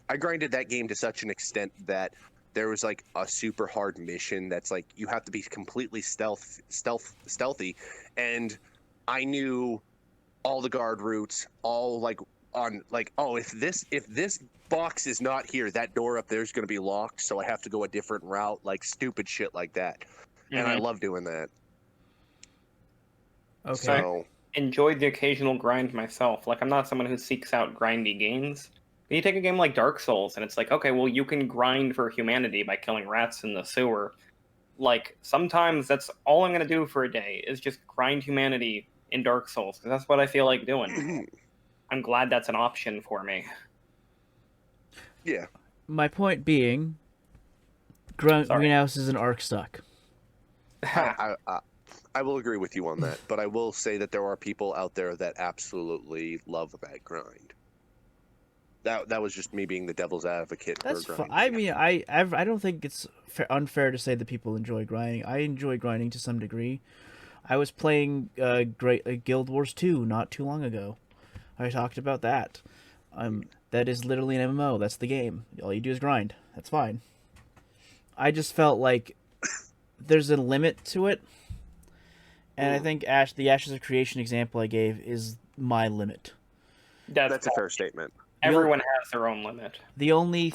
I grinded that game to such an extent that there was a super hard mission that's you have to be completely stealthy, and I knew all the guard routes, all if this box is not here, that door up there is going to be locked, so I have to go a different route, stupid shit like that. Mm-hmm. And I love doing that. Okay. So I enjoyed the occasional grind myself. I'm not someone who seeks out grindy games. You take a game like Dark Souls, and it's okay, well, you can grind for humanity by killing rats in the sewer. Sometimes that's all I'm going to do for a day, is just grind humanity in Dark Souls, because that's what I feel like doing. I'm glad that's an option for me. Yeah. My point being, Sorry. greenhouses and arc suck. I will agree with you on that, but I will say that there are people out there that absolutely love that grind. That was just me being the devil's advocate. That's for fine. grind. I mean, I don't think it's unfair to say that people enjoy grinding. I enjoy grinding to some degree. I was playing Guild Wars 2 not too long ago. I talked about that. That is literally an MMO. That's the game. All you do is grind. That's fine. I just felt like there's a limit to it, and I think the Ashes of Creation example I gave is my limit. That's a fair statement. Everyone has their own limit. The only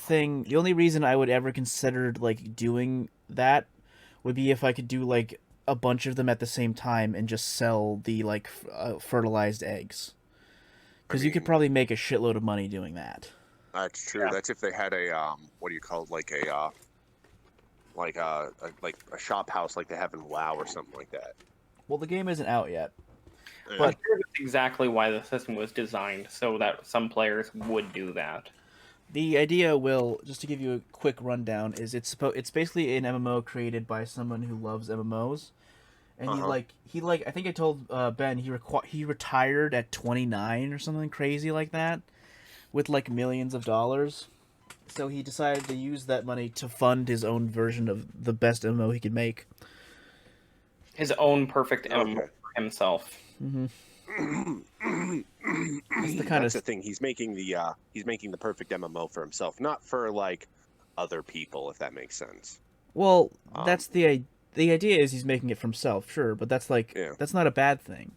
reason I would ever consider like doing that would be if I could do like a bunch of them at the same time and just sell the like fertilized eggs. Because you could probably make a shitload of money doing that. That's true. Yeah. That's if they had a what do you call it? Like a shop house like they have in WoW or something like that. Well, the game isn't out yet. Yeah. But I'm sure that's exactly why the system was designed, so that some players would do that. The idea, Will, just to give you a quick rundown, is it's basically an MMO created by someone who loves MMOs, and he I think I told Ben he retired at 29 or something crazy like that, with like millions of dollars. So he decided to use that money to fund his own version of the best MMO he could make. His own perfect MMO for himself. Mm-hmm. That's the thing. He's making the perfect MMO for himself, not for like other people, if that makes sense. Well, that's the idea is he's making it for himself, sure, but that's that's not a bad thing.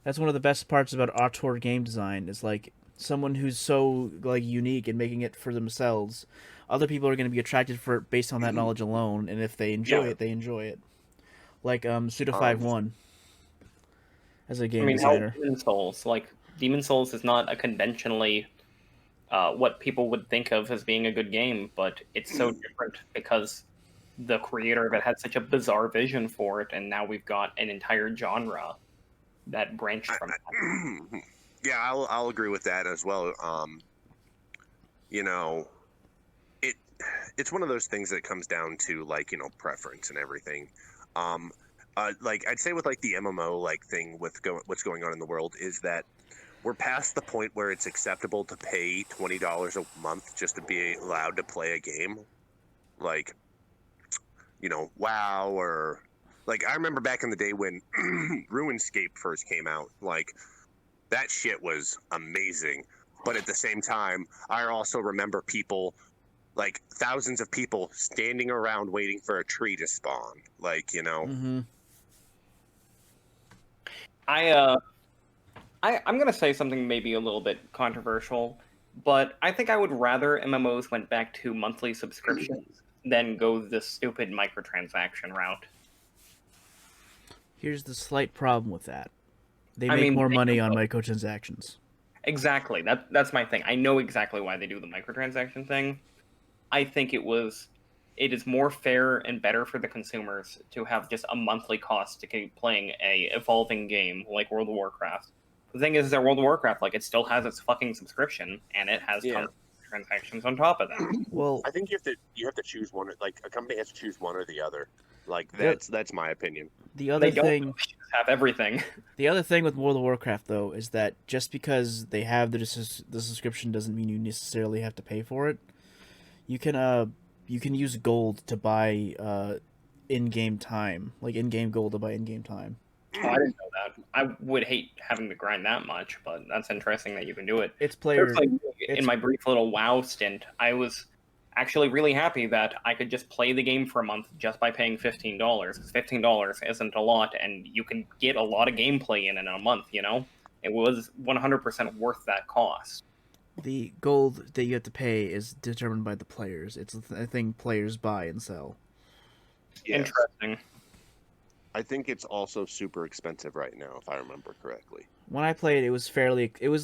That's one of the best parts about auteur game design is like someone who's so like unique and making it for themselves. Other people are going to be attracted for it based on that knowledge alone, and if they enjoy it, they enjoy it. Like Suda51 as a game designer. Demon Souls is not a conventionally what people would think of as being a good game, but it's so different because the creator of it had such a bizarre vision for it, and now we've got an entire genre that branched from that. Yeah, I'll agree with that as well. It's one of those things that comes down to like, preference and everything. Like I'd say with like the MMO like thing with what's going on in the world is that we're past the point where it's acceptable to pay $20 a month just to be allowed to play a game, like WoW or like I remember back in the day when RuneScape first came out, like that shit was amazing. But at the same time, I also remember people, like thousands of people standing around waiting for a tree to spawn, like Mm-hmm. I'm going to say something maybe a little bit controversial, but I think I would rather MMOs went back to monthly subscriptions than go this stupid microtransaction route. Here's the slight problem with that. They make more money on microtransactions. Exactly. That's my thing. I know exactly why they do the microtransaction thing. I think it is more fair and better for the consumers to have just a monthly cost to keep playing a evolving game like World of Warcraft. The thing is that World of Warcraft, like, it still has its fucking subscription, and it has tons of transactions on top of that. Well, I think you have to choose one. Like, a company has to choose one or the other. Like, that's my opinion. The other thing, have everything. The other thing with World of Warcraft, though, is that just because they have the subscription doesn't mean you necessarily have to pay for it. You can use gold to buy in-game time, like in-game gold to buy in-game time. Oh, I didn't know that. I would hate having to grind that much, but that's interesting that you can do it. It's players. In my brief little WoW stint, I was actually really happy that I could just play the game for a month just by paying $15. Because $15 isn't a lot, and you can get a lot of gameplay in a month. It was 100% worth that cost. The gold that you have to pay is determined by the players. It's a thing players buy and sell. Yes. Interesting. I think it's also super expensive right now, if I remember correctly. When I played, it was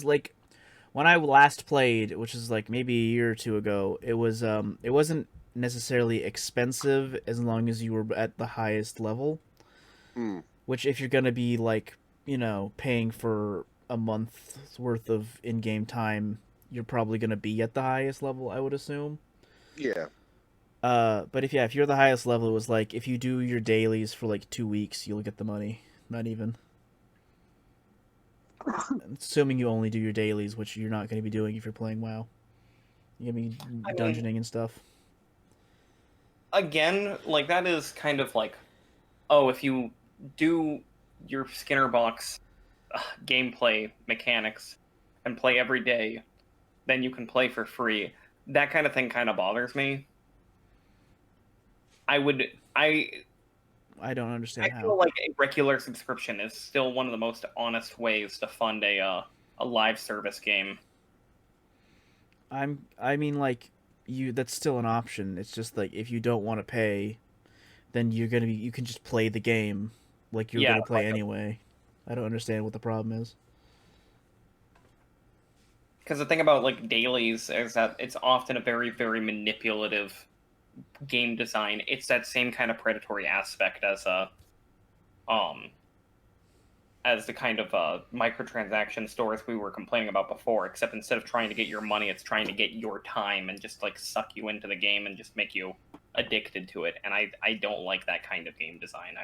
like when I last played, which is like maybe a year or two ago. It wasn't necessarily expensive as long as you were at the highest level. Which, if you're gonna be like paying for a month's worth of in-game time, you're probably gonna be at the highest level, I would assume. Yeah. But if you're the highest level, it was like if you do your dailies for like 2 weeks, you'll get the money. Not even. Assuming you only do your dailies, which you're not going to be doing if you're playing WoW. You're going to be dungeoning and stuff. Again, like, that is kind of like, oh, if you do your Skinner box gameplay mechanics and play every day, then you can play for free. That kind of thing kind of bothers me. I don't understand I how. feel like a regular subscription is still one of the most honest ways to fund a live service game. I mean, like, that's still an option. It's just like if you don't want to pay, then you can just play the game like you're gonna play anyway. I don't understand what the problem is. Because the thing about like dailies is that it's often a very, very manipulative game design. It's that same kind of predatory aspect as the kind of microtransaction stores we were complaining about before, except instead of trying to get your money, it's trying to get your time and just like suck you into the game and just make you addicted to it. And I don't like that kind of game design.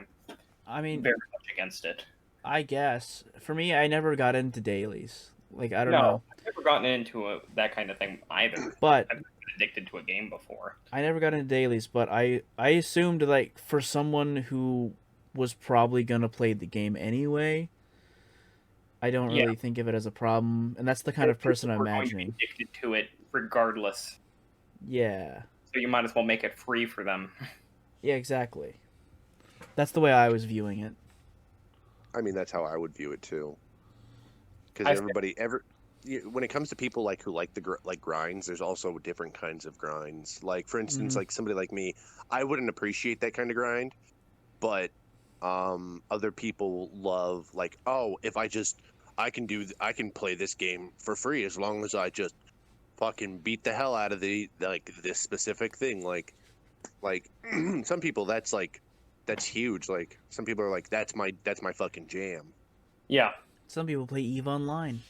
I'm very much against it. I guess for me, I never got into dailies. Like, I don't know. I've never gotten into that kind of thing either. But I've been addicted to a game before. I never got into dailies, but I assumed, like, for someone who was probably gonna play the game anyway, I don't really think of it as a problem, and that's the kind of person I'm imagining. Addicted to it regardless. Yeah. So you might as well make it free for them. Yeah, exactly. That's the way I was viewing it. I mean, that's how I would view it too. Because when it comes to people like who like grinds, there's also different kinds of grinds. Like, for instance, like somebody like me, I wouldn't appreciate that kind of grind, but other people love, like, oh, if I can play this game for free as long as I just fucking beat the hell out of this specific thing. Like some people that's huge. Like, some people are like, that's my fucking jam. Yeah. Some people play EVE Online.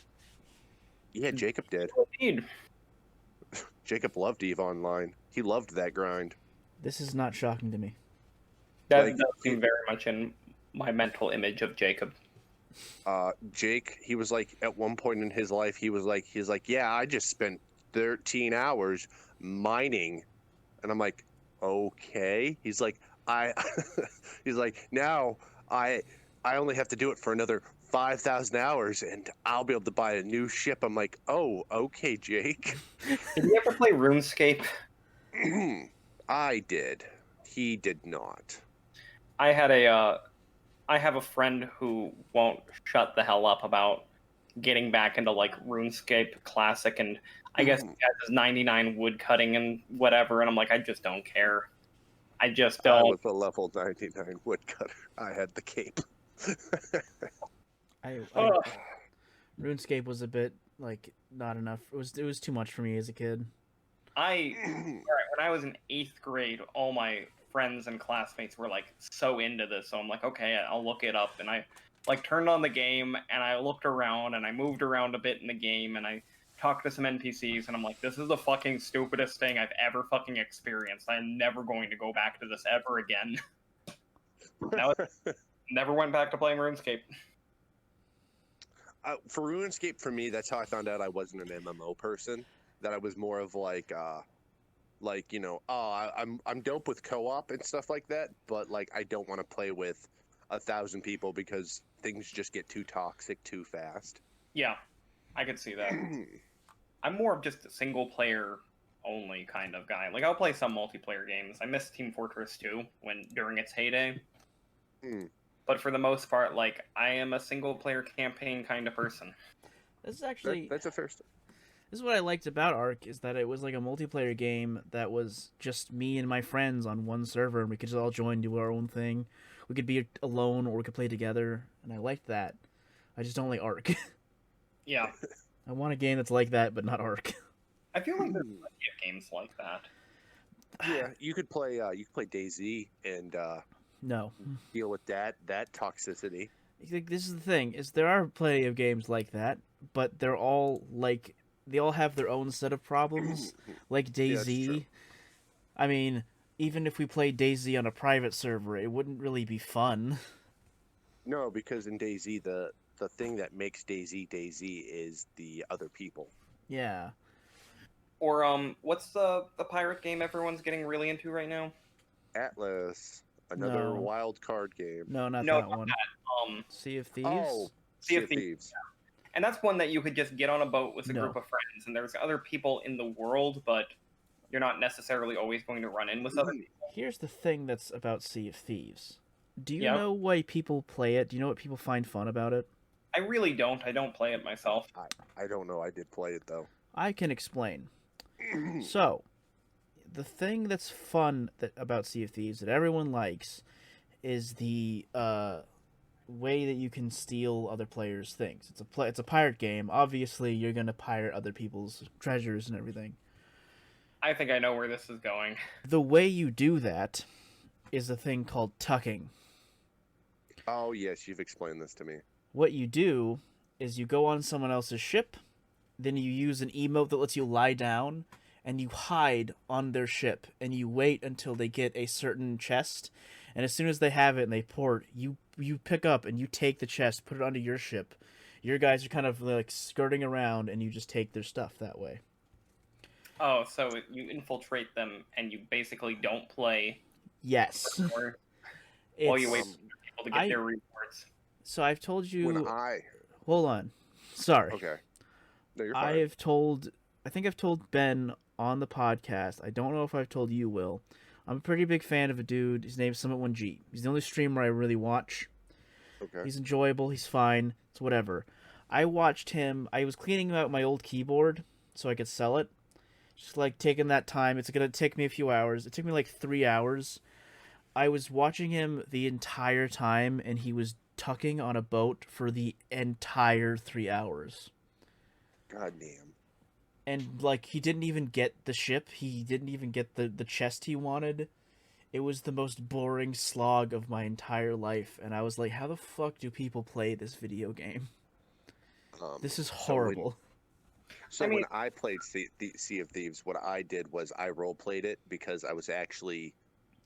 Yeah, Jacob did. Indeed. Jacob loved EVE Online. He loved that grind. This is not shocking to me. That does seem very much in my mental image of Jacob. Jake, he was like, at one point in his life, he's like, yeah, I just spent 13 hours mining. And I'm like, okay. He's like, he's like, now I only have to do it for another 5,000 hours and I'll be able to buy a new ship. I'm like, oh, okay, Jake. Did you ever play RuneScape? I did. He did not. I have a friend who won't shut the hell up about getting back into like RuneScape Classic, and I guess he has his 99 wood cutting and whatever, and I'm like, I just don't care. I just don't. I was a level 99 woodcutter. I had the cape. RuneScape was a bit like not enough. It was too much for me as a kid. When I was in 8th grade, all my friends and classmates were like so into this, so I'm like, okay, I'll look it up, and I like turned on the game and I looked around and I moved around a bit in the game and I talked to some NPCs and I'm like, this is the fucking stupidest thing I've ever fucking experienced. I'm never going to go back to this ever again. Never went back to playing RuneScape. For RuneScape, for me, that's how I found out I wasn't an MMO person. That I was more of like you know, I'm dope with co-op and stuff like that, but like I don't want to play with 1,000 people because things just get too toxic too fast. Yeah, I could see that. I'm more of just a single player only kind of guy. Like, I'll play some multiplayer games. I miss Team Fortress 2 during its heyday. But for the most part, like, I am a single player campaign kind of person. This is actually that's a fair start. This is what I liked about Ark, is that it was like a multiplayer game that was just me and my friends on one server, and we could just all join, do our own thing. We could be alone or we could play together, and I liked that. I just don't like Ark. Yeah. I want a game that's like that, but not Ark. I feel like there's plenty of games like that. Yeah, you could play DayZ and no deal with that toxicity. Like, this is the thing: is there are plenty of games like that, but they're all like they all have their own set of problems. Like Yeah, that's true. DayZ. I mean, even if we played DayZ on a private server, it wouldn't really be fun. No, because in DayZ, the thing that makes DayZ is the other people. Yeah. Or what's the pirate game everyone's getting really into right now? Atlas, another No. wild card game. No, not No, that not one. that. Sea of Thieves? Oh, Sea of Thieves. And that's one that you could just get on a boat with a No. group of friends, and there's other people in the world, but you're not necessarily always going to run in with other people. Here's the thing that's about Sea of Thieves. Do you Yep. know why people play it? Do you know what people find fun about it? I really don't. I don't play it myself. I don't know. I did play it though. I can explain. So, the thing that's fun about Sea of Thieves that everyone likes is the way that you can steal other players' things. It's a pirate game. Obviously, you're gonna pirate other people's treasures and everything. I think I know where this is going. The way you do that is a thing called tucking. Oh yes, you've explained this to me. What you do is you go on someone else's ship, then you use an emote that lets you lie down, and you hide on their ship, and you wait until they get a certain chest, and as soon as they have it and they port, you pick up and you take the chest, put it onto your ship. Your guys are kind of like skirting around, and you just take their stuff that way. Oh, so you infiltrate them, and you basically don't play Yes. while you wait for people to get their rewards. So I've told you... When Hold on. Sorry. Okay. No, you're fine. I think I've told Ben on the podcast. I don't know if I've told you, Will. I'm a pretty big fan of a dude. His name's Summit1G. He's the only streamer I really watch. Okay. He's enjoyable. He's fine. It's whatever. I watched him. I was cleaning out my old keyboard so I could sell it. Just like taking that time. It's going to take me a few hours. It took me like 3 hours. I was watching him the entire time, and he was tucking on a boat for the entire 3 hours. God damn. And like he didn't even get the ship, he didn't even get the chest he wanted. It was the most boring slog of my entire life, and I was like, how the fuck do people play this video game? This is horrible. When I played Sea of Thieves, what I did was I role played it because I was actually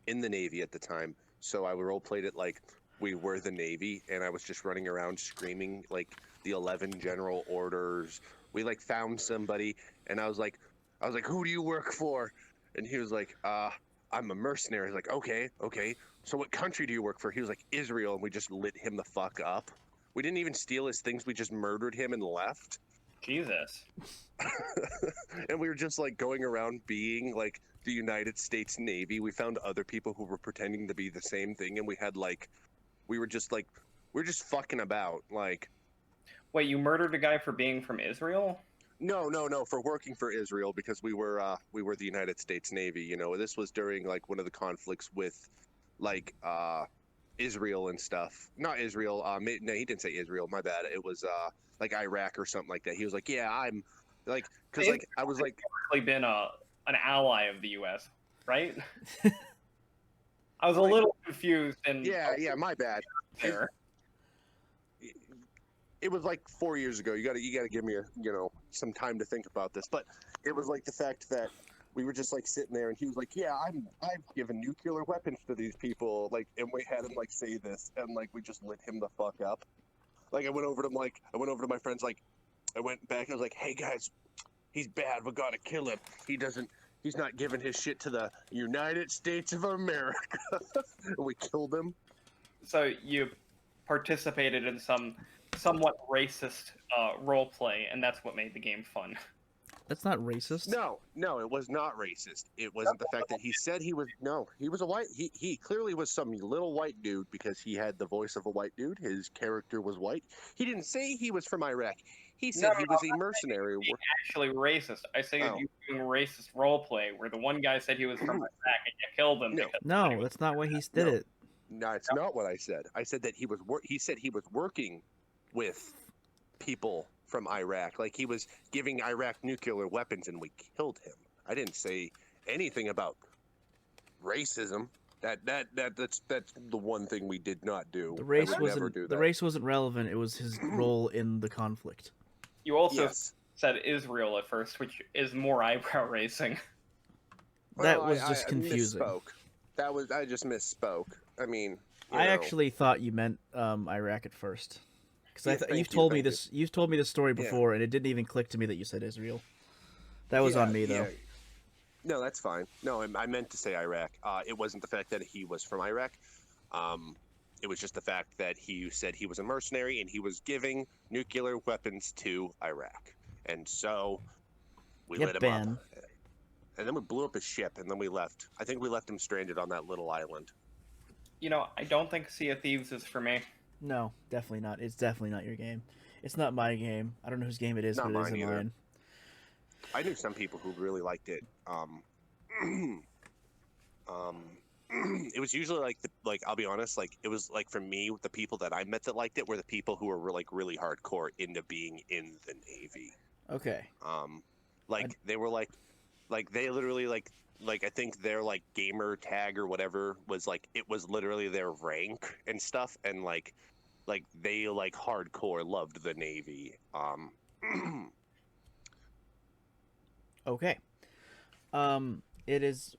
in the Navy at the time. So I role played it like we were the Navy, and I was just running around screaming like the 11 general orders. We like found somebody, and I was like, who do you work for? And he was like, I'm a mercenary. I was like, okay. So what country do you work for? He was like, Israel, and we just lit him the fuck up. We didn't even steal his things. We just murdered him and left. Jesus. And we were just like going around being like the United States Navy. We found other people who were pretending to be the same thing, and we were just fucking about. Like, Wait, you murdered a guy for being from Israel? no, for working for Israel, because we were the United States Navy. You know, this was during like one of the conflicts with like Israel and stuff. Not Israel. No, he didn't say Israel. My bad. It was like Iraq or something like that. He was like, yeah, I'm like, because like I was like, actually been an ally of the U.S., right? I was a little confused. And yeah, my bad. There. It was like 4 years ago. You gotta give me some time to think about this. But it was like the fact that we were just like sitting there, and he was like, "Yeah, I've given nuclear weapons to these people." Like, and we had him like say this, and like we just lit him the fuck up. Like I went over to my friends. Like I went back. I was like, "Hey guys, he's bad. We gotta kill him. He's not giving his shit to the United States of America." And we killed him. So you participated in some somewhat racist role play, and that's what made the game fun. That's not racist. No, it was not racist. It wasn't the fact that he said he was. No, he was a white. He clearly was some little white dude because he had the voice of a white dude. His character was white. He didn't say he was from Iraq. He said he was a mercenary. Actually, racist. I say you doing racist role play where the one guy said he was from Iraq and you killed him. No, that's not why he did it. No, it's not what I said. I said that he was. He said he was working with people from Iraq, like he was giving Iraq nuclear weapons, and we killed him. I didn't say anything about racism. That's the one thing we did not do. The race I would never do wasn't that. the race wasn't relevant. It was his role in the conflict. You also Yes. said Israel at first, which is more eyebrow raising. That Well, was just confusing. Misspoke. I just misspoke. I mean, I actually thought you meant Iraq at first, because you've told me this. You've told me this story before, and it didn't even click to me that you said Israel. That was on me, though. Yeah. No, that's fine. No, I meant to say Iraq. It wasn't the fact that he was from Iraq. It was just the fact that he said he was a mercenary and he was giving nuclear weapons to Iraq, and so we lit him up. And then we blew up his ship, and then we left. I think we left him stranded on that little island. You know, I don't think Sea of Thieves is for me. No, definitely not. It's definitely not your game. It's not my game. I don't know whose game it is, but it isn't mine. I knew some people who really liked it. It was usually I'll be honest, it was for me, the people that I met that liked it were the people who were really hardcore into being in the Navy. Okay. They were they literally I think their gamer tag or whatever was it was literally their rank and stuff, and they hardcore loved the Navy. Okay. It has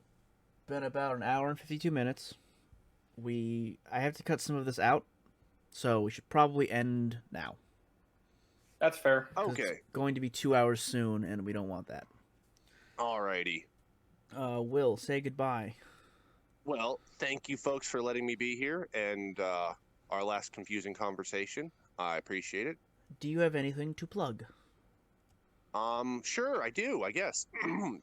been about an hour and 52 minutes. I have to cut some of this out, so we should probably end now. That's fair. Okay. It's going to be 2 hours soon, and we don't want that. Alrighty. Will, say goodbye. Well, thank you folks for letting me be here and our last confusing conversation. I appreciate it. Do you have anything to plug? Sure, I do, I guess.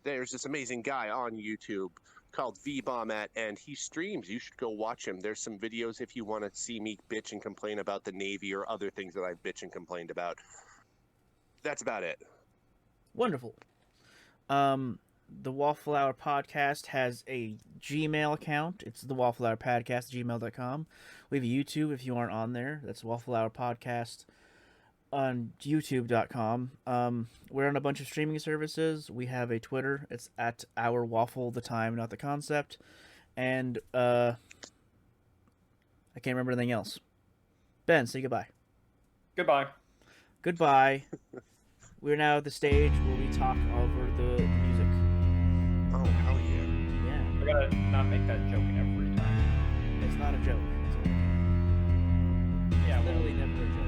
There's this amazing guy on YouTube called VBombat, and he streams. You should go watch him. There's some videos if you want to see me bitch and complain about the Navy or other things that I bitch and complained about. That's about it. Wonderful. The Waffle Hour Podcast has a Gmail account. It's the Waffle Hour Podcast, gmail.com. We have a YouTube if you aren't on there. That's Waffle Hour Podcast on youtube.com. We're on a bunch of streaming services. We have a Twitter. It's at Our Waffle, the time, not the concept. And I can't remember anything else. Ben, say goodbye. Goodbye. Goodbye. We're now at the stage where we talk over the music. Oh, hell yeah. Yeah. I gotta not make that joke every time. It's not a joke. It's Yeah, literally never a joke.